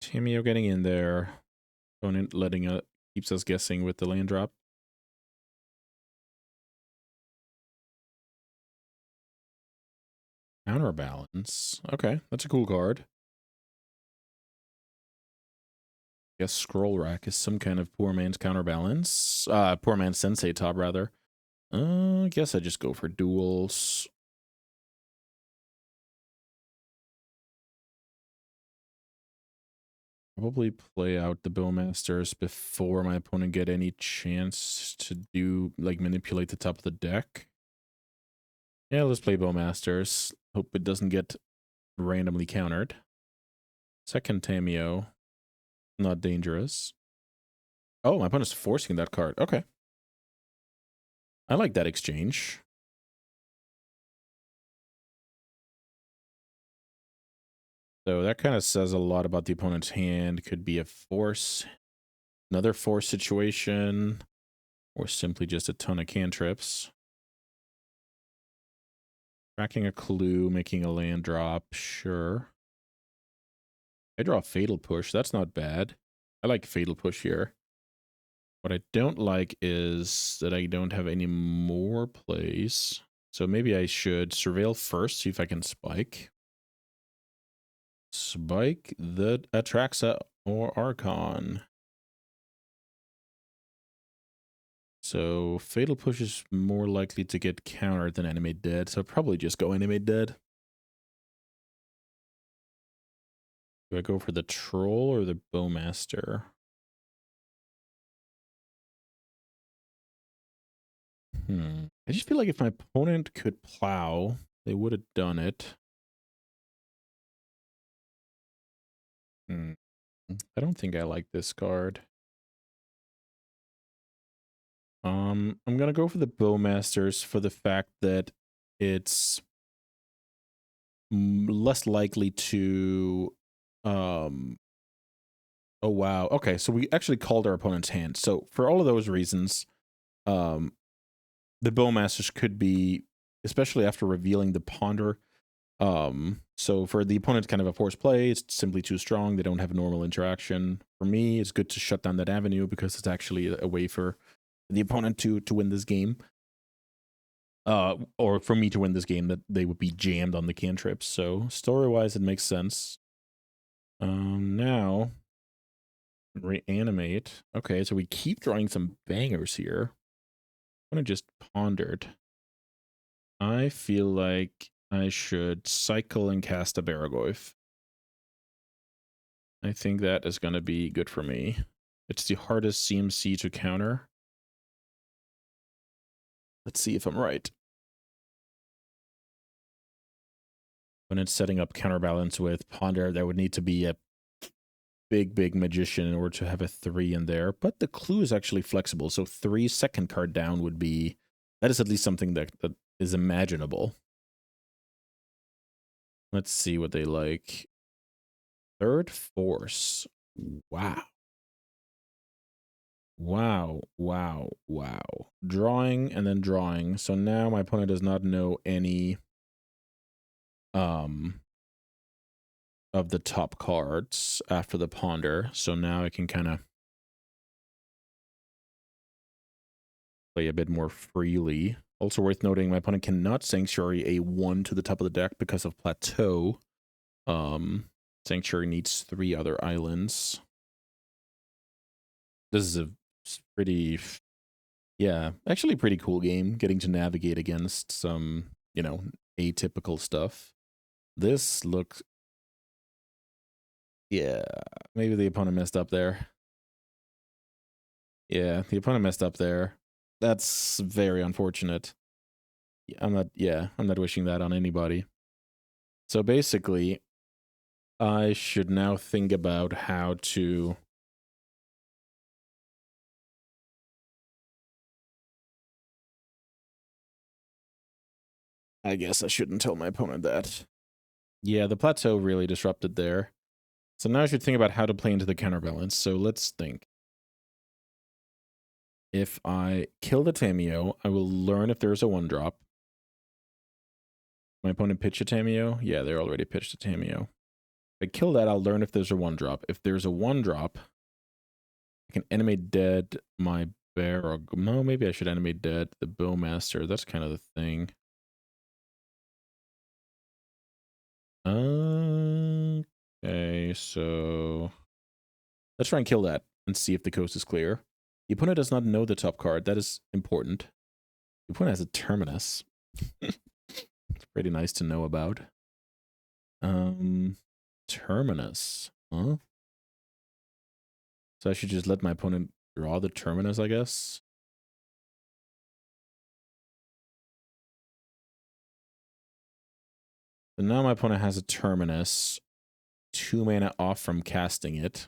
Timio getting in there. Opponent letting keeps us guessing with the land drop. Counterbalance. Okay, that's a cool card. Guess Scroll Rack is some kind of poor man's counterbalance. Poor man's Sensei top, rather. I guess I just go for duels. Probably play out the Bowmasters before my opponent get any chance to do, like, manipulate the top of the deck. Yeah, let's play Bowmasters. Hope it doesn't get randomly countered. Second Tameo. Not dangerous. Oh, my opponent's forcing that card. Okay. I like that exchange. So that kind of says a lot about the opponent's hand. Could be a force, another force situation, or simply just a ton of cantrips. Tracking a clue, making a land drop, sure. I draw Fatal Push. That's not bad. I like Fatal Push here. What I don't like is that I don't have any more plays. So maybe I should Surveil first, see if I can spike. Spike the Atraxa or Archon. So Fatal Push is more likely to get countered than Animate Dead, so I'll probably just go Animate Dead. Do I go for the Troll or the Bowmaster? I just feel like if my opponent could plow, they would have done it. I don't think I like this card. I'm gonna go for the Bowmasters for the fact that it's less likely to oh wow. Okay, so we actually called our opponent's hand. So for all of those reasons, the Bowmasters could be, especially after revealing the Ponder. So for the opponent, kind of a forced play, it's simply too strong. They don't have a normal interaction. For me, it's good to shut down that avenue because it's actually a way for the opponent to win this game. Or for me to win this game, that they would be jammed on the cantrips. So story-wise, it makes sense. Now reanimate. Okay, so we keep drawing some bangers here. I'm gonna just pondered. I feel like I should cycle and cast a Barrogoyf. I think that is gonna be good for me. It's the hardest CMC to counter. Let's see if I'm right. When it's setting up counterbalance with Ponder, there would need to be a big magician in order to have a 3 in there. But the clue is actually flexible. So 3 second card down would be, that is at least something that is imaginable. Let's see what they like. Third force. Wow. Wow. Drawing and then drawing. So now my opponent does not know any of the top cards after the Ponder. So now I can kind of play a bit more freely. Also worth noting, my opponent cannot Sanctuary a 1 to the top of the deck because of Plateau. Sanctuary needs 3 other islands. This is a pretty, yeah, actually pretty cool game, getting to navigate against some, you know, atypical stuff. This looks... Yeah, maybe the opponent messed up there. Yeah, the opponent messed up there. That's very unfortunate. I'm not wishing that on anybody. So basically, I should now think about how to... I guess I shouldn't tell my opponent that. Yeah, the plateau really disrupted there. So now I should think about how to play into the counterbalance. So let's think. If I kill the Tameo, I will learn if there's a 1-drop. My opponent pitched a Tameo? Yeah, they already pitched a Tameo. If I kill that, I'll learn if there's a 1-drop. If there's a 1-drop, I can animate dead my bear, or no, maybe I should animate dead the Bowmaster. That's kind of the thing. Okay, so let's try and kill that and see if the coast is clear. The opponent does not know the top card. That is important. The opponent has a Terminus. It's pretty nice to know about. Terminus. Huh? So I should just let my opponent draw the Terminus, I guess. So now my opponent has a Terminus. 2 mana off from casting it.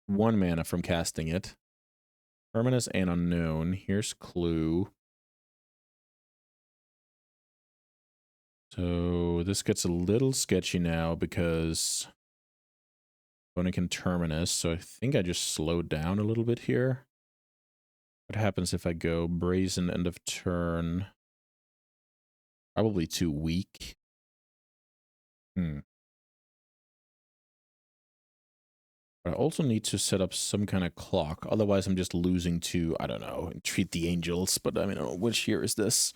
1 mana from casting it. Terminus and Unknown. Here's Clue. So this gets a little sketchy now because opponent can Terminus. So I think I just slowed down a little bit here. What happens if I go Brazen end of turn? Probably too weak. But I also need to set up some kind of clock. Otherwise, I'm just losing to, I don't know, Treat the Angels. But I mean, I don't know, which year is this?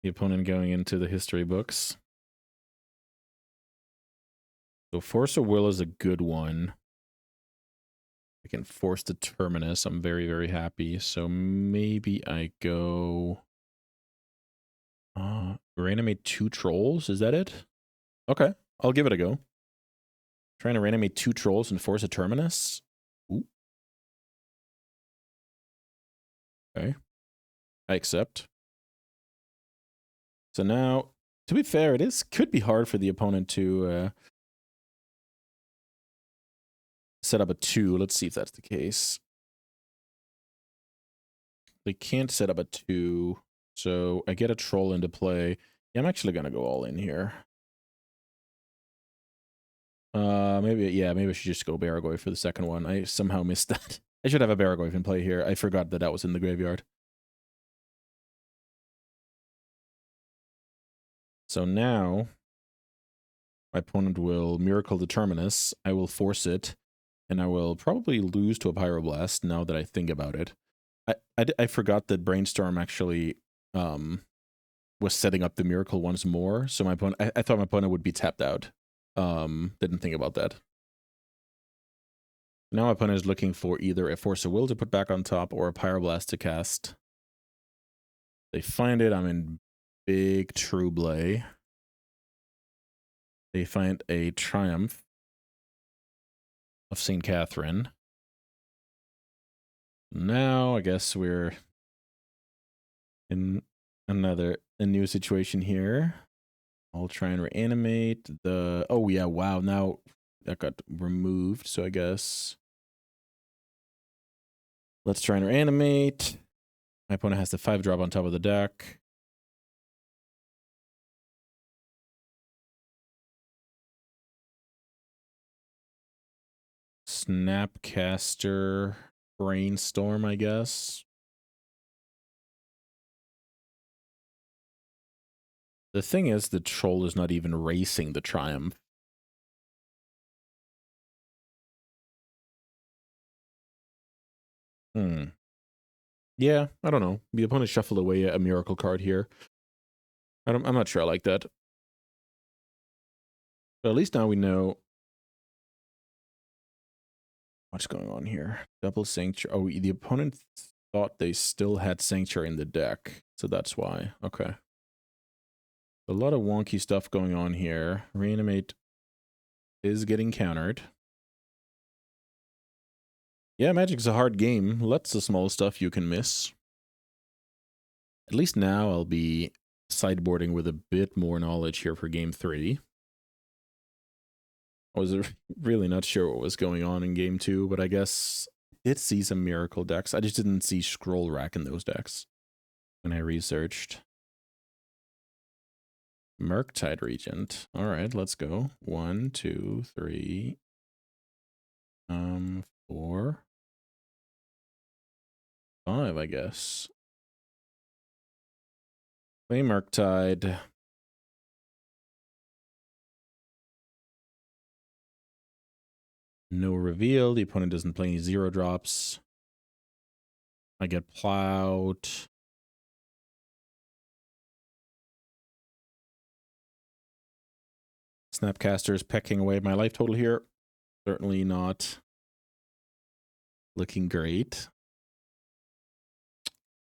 The opponent going into the history books. So Force of Will is a good one. I can force the Terminus. I'm very, very happy. So maybe I go... reanimate 2 trolls? Is that it? Okay, I'll give it a go. Trying to reanimate 2 trolls and force a Terminus? Ooh. Okay. I accept. So now, to be fair, could be hard for the opponent to set up a 2. Let's see if that's the case. They can't set up a 2, so I get a troll into play. Yeah, I'm actually gonna go all in here. Maybe I should just go Baragoi for the second one. I somehow missed that. I should have a Baragoi in play here. I forgot that was in the graveyard. So now, my opponent will Miracle the Terminus. I will force it, and I will probably lose to a Pyroblast now that I think about it. I forgot that Brainstorm actually was setting up the Miracle once more, so my opponent, I thought my opponent would be tapped out. Didn't think about that. Now my opponent is looking for either a Force of Will to put back on top or a Pyroblast to cast. They find it, I'm in big trouble. They find a Triumph of St. Catherine. Now I guess we're in a new situation here. I'll try and reanimate the... Oh yeah, wow, now that got removed, so I guess... Let's try and reanimate. My opponent has the 5-drop on top of the deck. Snapcaster, Brainstorm, I guess. The thing is, the troll is not even racing the Triumph. Yeah, I don't know. The opponent shuffled away a Miracle card here. I'm not sure I like that. But at least now we know What's going on here? Double Sanctuary. Oh, the opponent thought they still had Sanctuary in the deck, so that's why. Okay. A lot of wonky stuff going on here. Reanimate is getting countered. Yeah, Magic's a hard game. Lots of small stuff you can miss. At least now I'll be sideboarding with a bit more knowledge here for game 3. I was really not sure what was going on in game 2, but I guess I did see some miracle decks. I just didn't see Scroll Rack in those decks when I researched. Murktide Regent. All right, let's go. 1, 2, 3, 4, 5, I guess. Play Murktide. No reveal. The opponent doesn't play any 0-drops. I get plowed. Snapcaster is pecking away at my life total here. Certainly not looking great.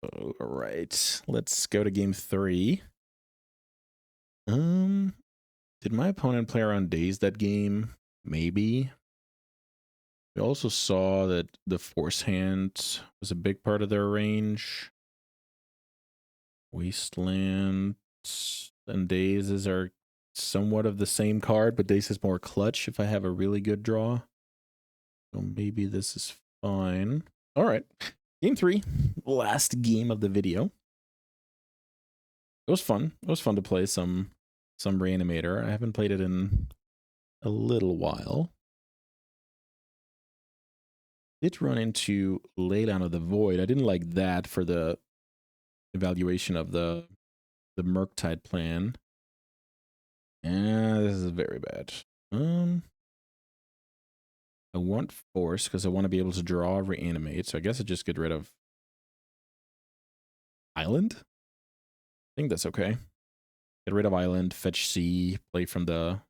All right, let's go to game 3. Did my opponent play around Dazed that game? Maybe. We also saw that the Force Hand was a big part of their range. Wasteland and Dazes are somewhat of the same card, but Daze is more clutch if I have a really good draw. So maybe this is fine. All right. Game 3, last game of the video. It was fun. It was fun to play some Reanimator. I haven't played it in a little while. Did run into Laydown of the Void. I didn't like that for the evaluation of the Murktide plan. Yeah, this is very bad. I want Force because I want to be able to draw Reanimate, so I guess I just get rid of Island. I think that's okay. Get rid of Island, fetch C, play from the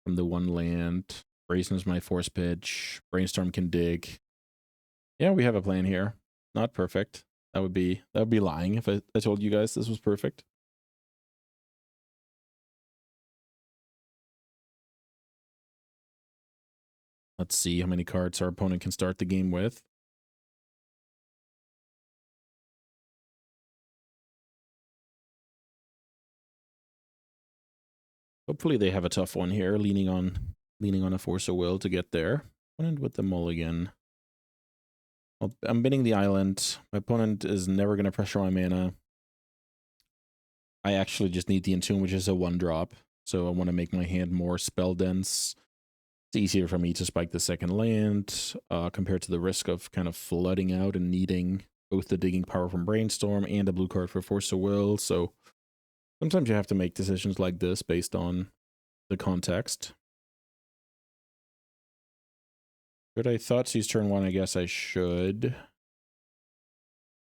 one land. Brazen is my force pitch. Brainstorm can dig. Yeah, we have a plan here. Not perfect. That would be lying if I told you guys this was perfect. Let's see how many cards our opponent can start the game with. Hopefully they have a tough one here, leaning on a Force of Will to get there. Opponent with the mulligan. Well, I'm binning the island. My opponent is never going to pressure my mana. I actually just need the Entomb, which is a 1-drop. So I want to make my hand more spell dense. It's easier for me to spike the second land compared to the risk of kind of flooding out and needing both the digging power from Brainstorm and a blue card for Force of Will. So sometimes you have to make decisions like this based on the context. Should I Thoughtseize turn 1? I guess I should.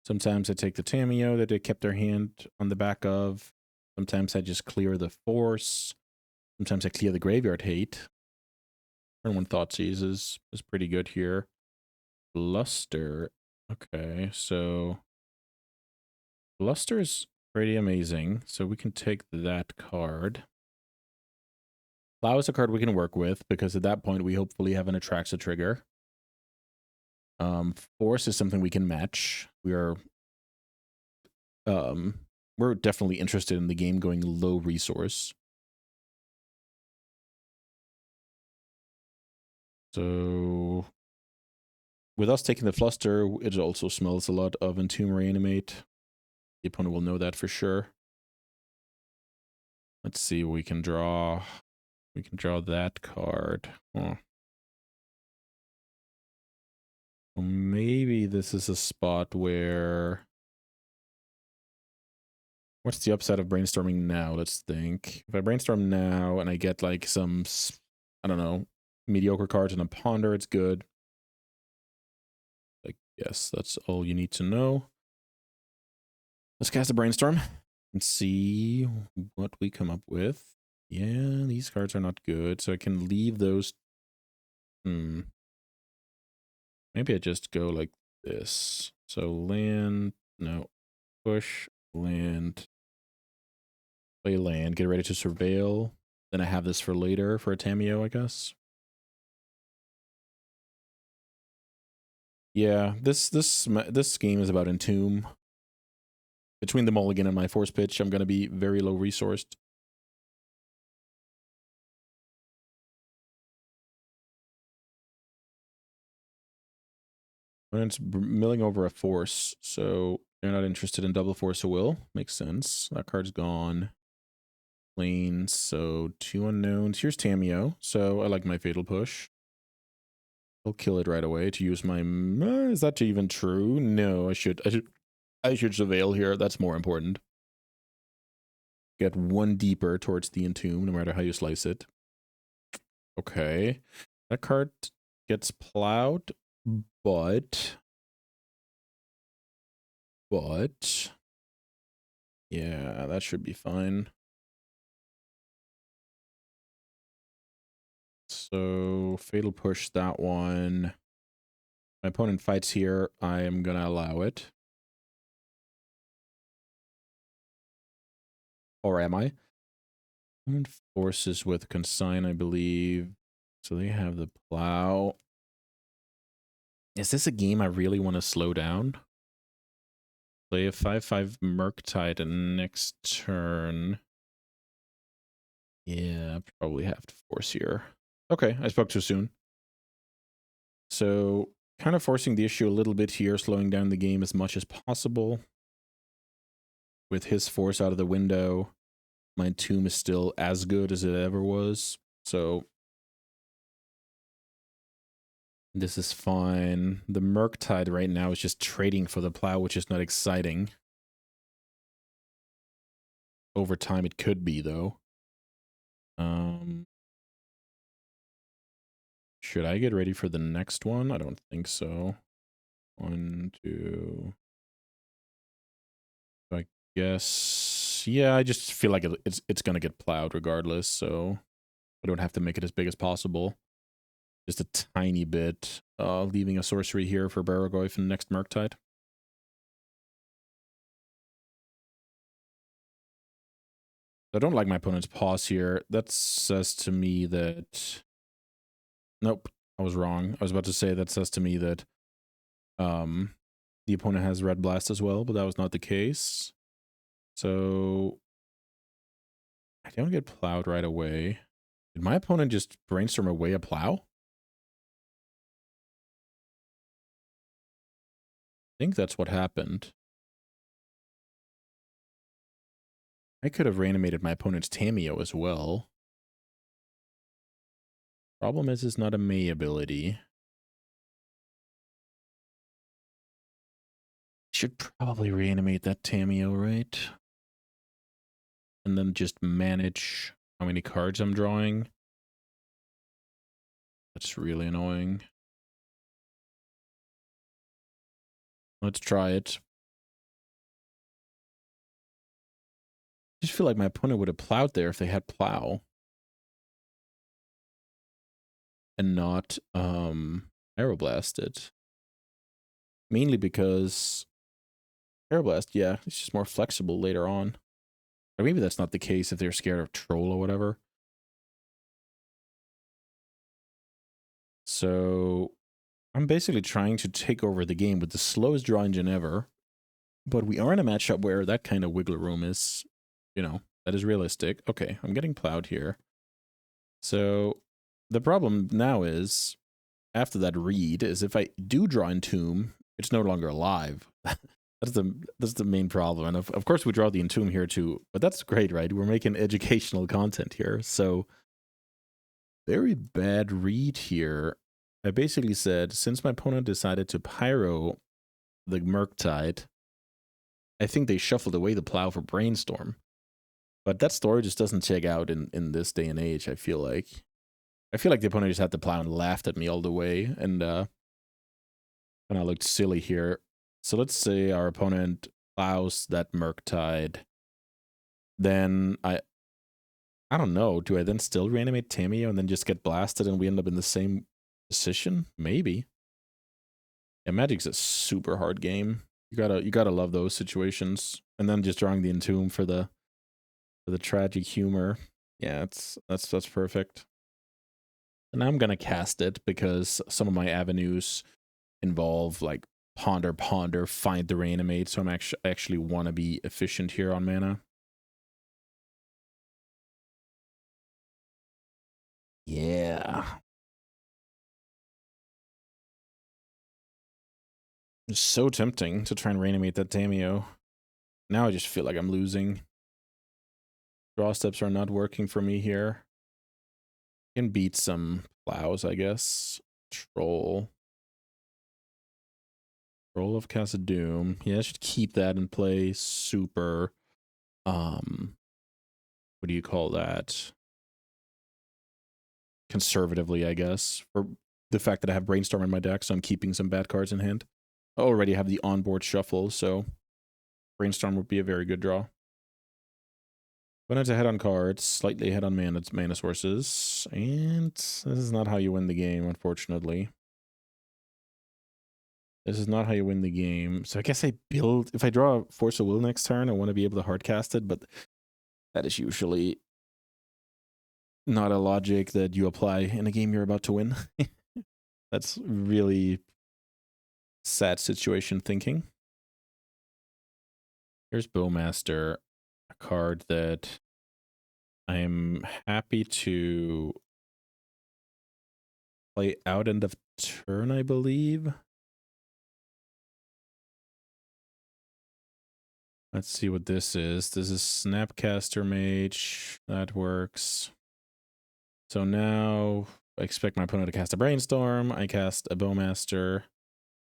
Sometimes I take the Tamiyo that they kept their hand on the back of. Sometimes I just clear the Force. Sometimes I clear the Graveyard Hate. Turn 1 Thoughtseize is pretty good here. Bluster. Okay, so Bluster is pretty amazing. So we can take that card. Plow is a card we can work with because at that point we hopefully have an Atraxa trigger. Force is something we can match. We're definitely interested in the game going low resource. So with us taking the Fluster, it also smells a lot of Entomb Reanimate. The opponent will know that for sure. Let's see what we can draw. We can draw that card. Huh. Well, maybe this is a spot where... What's the upside of brainstorming now? Let's think. If I brainstorm now and I get like some, I don't know, mediocre cards and a ponder, it's good. Like, yes, that's all you need to know. Let's cast a brainstorm and see what we come up with. Yeah, these cards are not good, so I can leave those. Maybe I just go like this. So land, no, push, land, play land, get ready to surveil. Then I have this for later for a Tamiyo, I guess. Yeah, this game is about Entomb. Between the mulligan and my force pitch, I'm gonna be very low resourced. And it's milling over a force, so they're not interested in double force of will. Makes sense. That card's gone. Lanes, so 2 unknowns. Here's Tamiyo, so I like my fatal push. I'll kill it right away to use my. Is that even true? No, I should surveil here. That's more important. Get 1 deeper towards the Entomb, no matter how you slice it. Okay, that card gets plowed, but yeah, that should be fine. So fatal push that one. My opponent fights here. I am gonna allow it. Or am I? Opponent forces with consign, I believe. So they have the plow. Is this a game I really want to slow down? Play a 5/5 Murktide next turn. Yeah, probably have to force here. Okay, I spoke too soon. So kind of forcing the issue a little bit here, slowing down the game as much as possible. With his force out of the window, my Tomb is still as good as it ever was. So this is fine. The Murktide right now is just trading for the plow, which is not exciting. Over time it could be, though. Should I get ready for the next one? I don't think so. 1, 2. I guess, yeah, I just feel like it's gonna get plowed regardless, so I don't have to make it as big as possible. Just a tiny bit, leaving a sorcery here for Baragoi for the next Murktide. I don't like my opponent's pause here. That says to me that... Nope, I was wrong. I was about to say that says to me that the opponent has Red Blast as well, but that was not the case. So I don't get plowed right away. Did my opponent just brainstorm away a plow? I think that's what happened. I could have reanimated my opponent's Tamiyo as well. Problem is, it's not a May ability. Should probably reanimate that Tamiyo, right? And then just manage how many cards I'm drawing. That's really annoying. Let's try it. I just feel like my opponent would have plowed there if they had plow. And not Aeroblast. Mainly because Aeroblast, yeah, it's just more flexible later on. Or maybe that's not the case if they're scared of Troll or whatever. So I'm basically trying to take over the game with the slowest draw engine ever. But we are in a matchup where that kind of wiggle room is, you know, that is realistic. Okay, I'm getting plowed here. So the problem now is, after that read, is if I do draw Entomb, it's no longer alive. That's the main problem. And of course we draw the Entomb here too, but that's great, right? We're making educational content here. So very bad read here. I basically said, since my opponent decided to pyro the Murktide, I think they shuffled away the plow for Brainstorm. But that story just doesn't check out in this day and age, I feel like. I feel like the opponent just had the plow and laughed at me all the way, and kind of looked silly here. So let's say our opponent plows that Murktide. Then I don't know. Do I then still reanimate Tamiyo and then just get blasted and we end up in the same position? Maybe. Yeah, Magic's a super hard game. You gotta love those situations. And then just drawing the Entomb for the tragic humor. Yeah, that's perfect. And I'm gonna cast it because some of my avenues involve like ponder, find the reanimate. So I actually want to be efficient here on mana. Yeah. It's so tempting to try and reanimate that Tamio. Now I just feel like I'm losing. Draw steps are not working for me here. Can beat some plows, I guess. Troll. Troll of Doom. Yeah, I should keep that in play. Super. What do you call that? Conservatively, I guess. For the fact that I have Brainstorm in my deck, so I'm keeping some bad cards in hand. I already have the onboard shuffle, so Brainstorm would be a very good draw. When it's ahead on cards, slightly ahead on mana sources, and this is not how you win the game, unfortunately. This is not how you win the game. So I guess I build, if I draw Force of Will next turn, I want to be able to hardcast it, but that is usually not a logic that you apply in a game you're about to win. That's really sad situation thinking. Here's Bowmaster, a card that I'm happy to play out end of turn, I believe. Let's see what this is. This is Snapcaster Mage. That works. So now I expect my opponent to cast a Brainstorm. I cast a Bowmaster.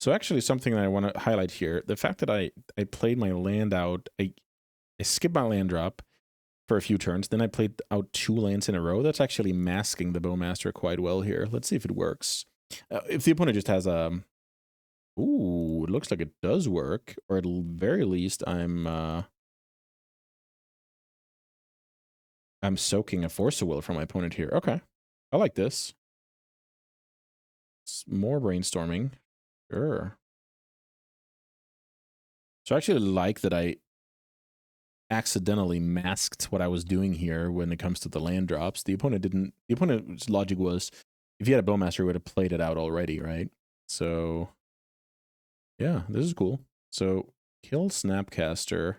So actually something that I want to highlight here, the fact that I played my land out, I skipped my land drop for a few turns, then I played out 2 lands in a row. That's actually masking the Bowmaster quite well here. Let's see if it works. If the opponent just has a... Ooh, it looks like it does work. Or at the very least, I'm soaking a Force of Will from my opponent here. Okay. I like this. It's more brainstorming. Sure. So I actually like that I accidentally masked what I was doing here when it comes to the land drops. The opponent's logic was, if you had a Bowmaster, he would have played it out already, right? So, yeah, this is cool. So, kill Snapcaster.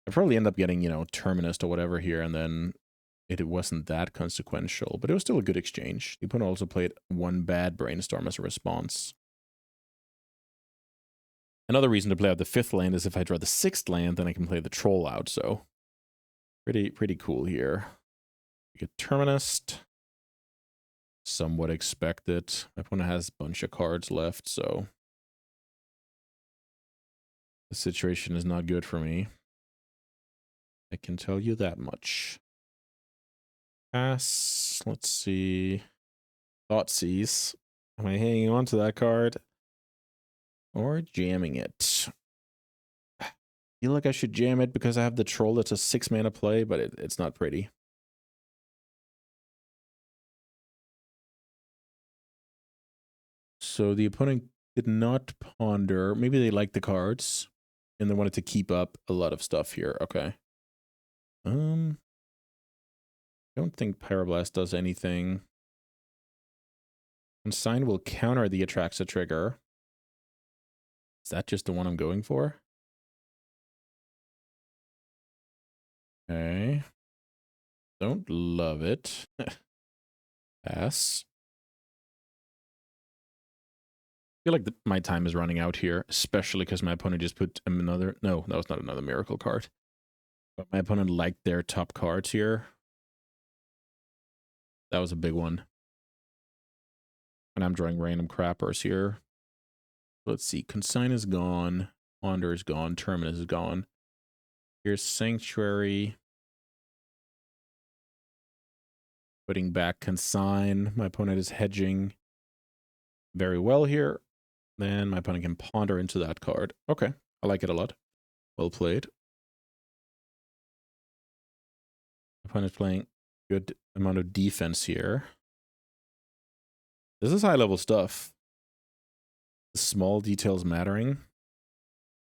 I probably end up getting, you know, Terminus or whatever here, and then it wasn't that consequential, but it was still a good exchange. The opponent also played 1 bad Brainstorm as a response. Another reason to play out the 5th land is if I draw the 6th land, then I can play the Troll out, so pretty cool here. We get Terminus. Somewhat expected. My opponent has a bunch of cards left, so the situation is not good for me. I can tell you that much. Pass. Let's see. Thoughtseize. Am I hanging on to that card? Or jamming it? I feel like I should jam it because I have the Troll that's a 6 mana play, but it's not pretty. So the opponent did not ponder. Maybe they liked the cards and they wanted to keep up a lot of stuff here. Okay. I don't think Pyroblast does anything. Consign will counter the Atraxa trigger. Is that just the one I'm going for? Okay. Don't love it. Pass. I feel like my time is running out here, especially because my opponent just put another... No, that was not another miracle card. But my opponent liked their top cards here. That was a big one. And I'm drawing random crappers here. Let's see. Consign is gone. Wander is gone. Terminus is gone. Here's Sanctuary. Putting back Consign. My opponent is hedging very well here. Then my opponent can ponder into that card. Okay. I like it a lot. Well played. Opponent's playing good amount of defense here. This is high level stuff. small details mattering.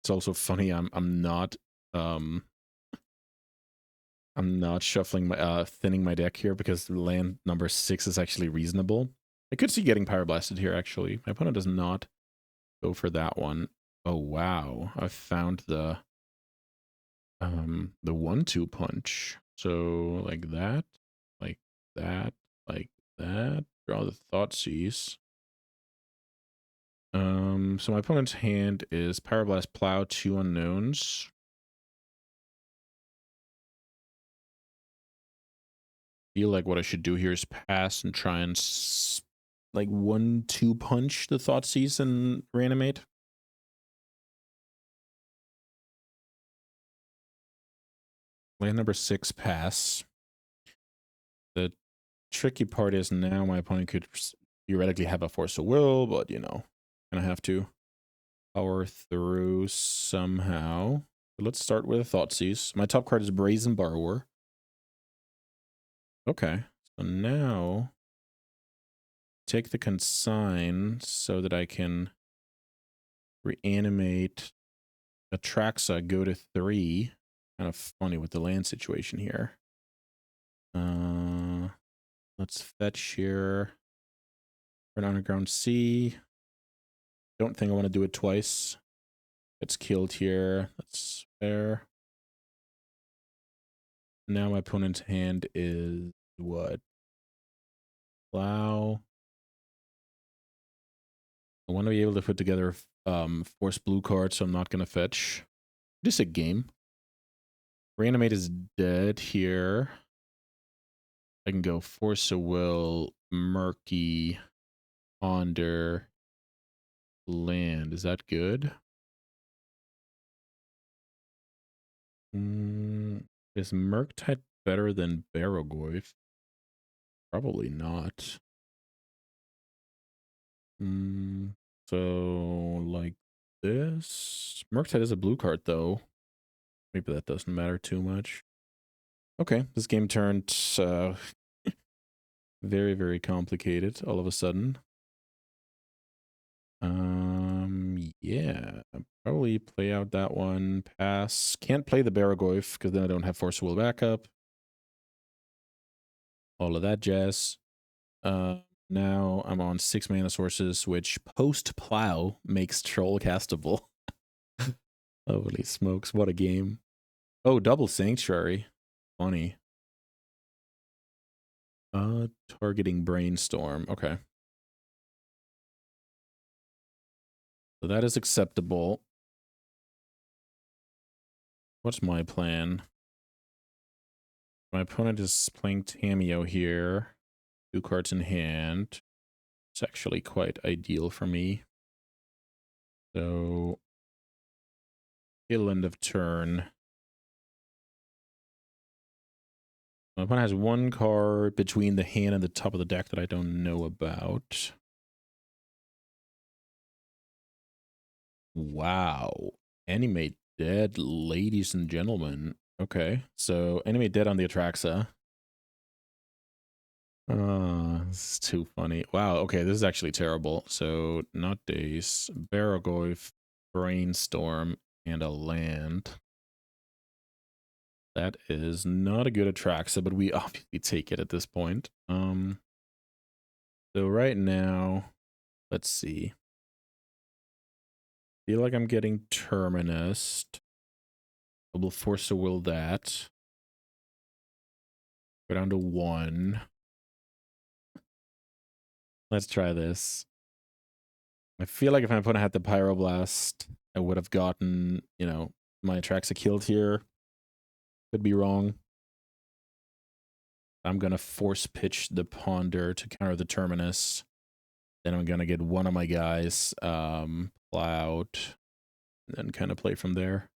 It's also funny. I'm not shuffling my thinning my deck here because land number 6 is actually reasonable. I could see getting Pyroblasted here actually. My opponent does not go for that one. Oh wow, I found the 1-2 punch. So like that, like that, like that. Draw the Thoughtseize. So my opponent's hand is Pyroblast, Plow, 2 unknowns. Feel like what I should do here is pass and try and like 1-2 punch the Thoughtseize and reanimate. Land number 6 pass. The tricky part is now my opponent could theoretically have a Force of Will, but you know, gonna have to power through somehow. But let's start with a Thoughtseize. My top card is Brazen Borrower. Okay, so now take the consign so that I can reanimate Atraxa, go to 3. Kind of funny with the land situation here. Let's fetch here for an Underground Sea. Don't think I want to do it twice. It's killed here. That's fair. Now my opponent's hand is what? Plow. I want to be able to put together force blue cards, so I'm not going to fetch. Just a game. Reanimate is dead here. I can go Force of Will, Murky, Ponder, Land. Is that good? Is Murktide better than Barrogoyf? Probably not. So, like this. Murktide is a blue card, though. Maybe that doesn't matter too much. Okay, this game turned very, very complicated all of a sudden. Yeah, probably play out that one. Pass. Can't play the Barrogoyf because then I don't have Force of Will backup. All of that jazz. Now I'm on 6 mana sources, which post Plow makes Troll castable. Holy smokes, what a game. Oh, double Sanctuary. Funny. Targeting Brainstorm. Okay. So that is acceptable. What's my plan? My opponent is playing Tameo here. 2 cards in hand. It's actually quite ideal for me. So, tail end of turn. My opponent has 1 card between the hand and the top of the deck that I don't know about. Wow. Animate dead, ladies and gentlemen. Okay, so animate dead on the Atraxa. This is too funny. Wow, okay, this is actually terrible. So, not Daze, Barrogoyf, Brainstorm, and a land. That is not a good Atraxa, but we obviously take it at this point. So right now, let's see. Feel like I'm getting Terminus. I will Force a Will that. Go down to 1. Let's try this. I feel like if my opponent had the Pyroblast, I would have gotten, you know, my Atraxa killed here. Could be wrong. I'm going to force pitch the Ponder to counter the Terminus. Then I'm going to get one of my guys plowed. And then kind of play from there.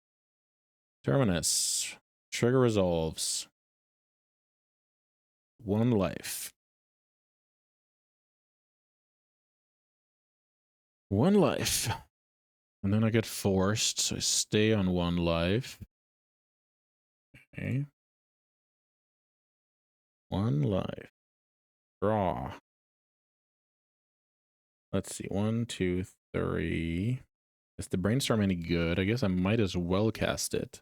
Terminus. Trigger resolves. 1 life. 1 life. And then I get forced, so I stay on 1 life. Okay. 1 life. Draw. Let's see. 1, 2, 3. Is the brainstorm any good? I guess I might as well cast it.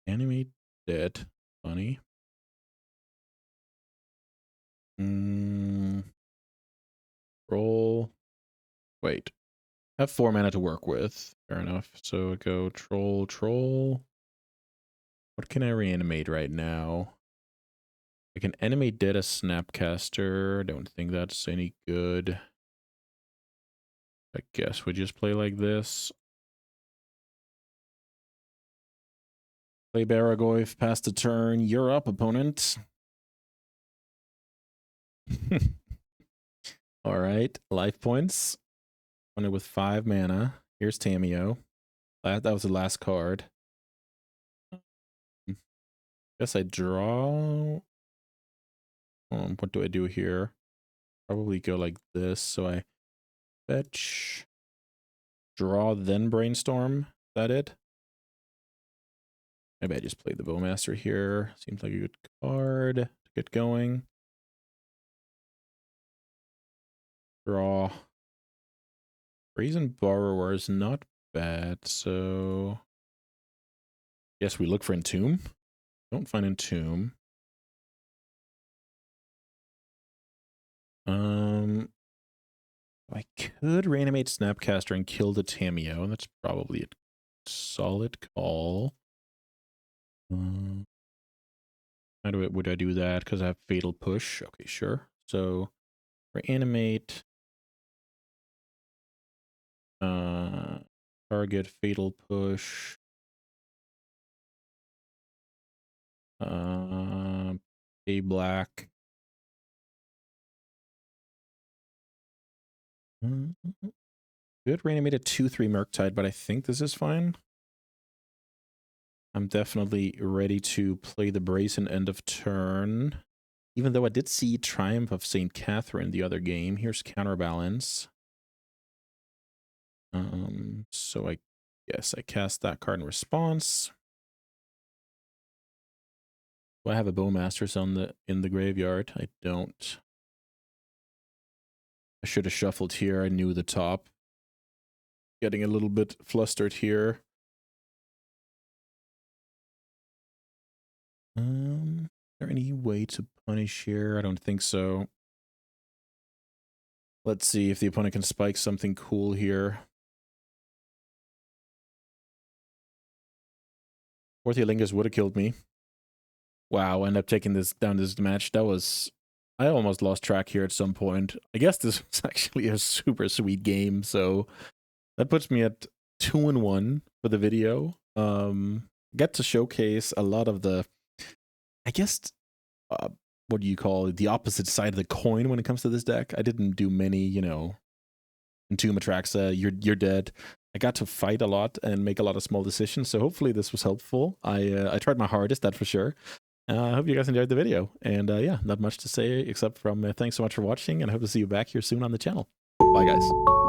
Animate dead. Funny. Roll. Wait. I have 4 mana to work with. Fair enough. So I go troll. What can I reanimate right now? I can animate dead a Snapcaster. Don't think that's any good. I guess we just play like this. Play Baragoyf, pass the turn. You're up, opponent. All right, life points. Opponent with 5 mana. Here's Tamiyo. That was the last card. Guess I draw. What do I do here? Probably go like this. So I fetch, draw, then brainstorm. Is that it? Maybe I just play the Bowmaster here. Seems like a good card to get going. Draw. Brazen Borrower is not bad, so yes, we look for Entomb. Don't find Entomb. I could reanimate Snapcaster and kill the Tamiyo. That's probably a solid call. How would I do that? Because I have Fatal Push. Okay, sure. So reanimate. Target Fatal Push. A black. Good reanimate a 2/3 Murktide, but I think this is fine. I'm definitely ready to play the Brazen end of turn. Even though I did see Triumph of St. Catherine the other game. Here's Counterbalance. So I guess I cast that card in response. Do I have a Bowmasters in the graveyard? I don't. I should have shuffled here. I knew the top. Getting a little bit flustered here. Is there any way to punish here? I don't think so. Let's see if the opponent can spike something cool here. Ortholingus would have killed me. Wow, I ended up taking this down this match. That was... I almost lost track here at some point. I guess this was actually a super sweet game, so that puts me at 2-1 for the video. Get to showcase a lot of the, I guess, what do you call it? The opposite side of the coin when it comes to this deck. I didn't do many, you know, Entomb Atraxa, you're dead. I got to fight a lot and make a lot of small decisions, so hopefully this was helpful. I tried my hardest, that's for sure. I hope you guys enjoyed the video, and yeah, not much to say except from thanks so much for watching, and I hope to see you back here soon on the channel. Bye, guys.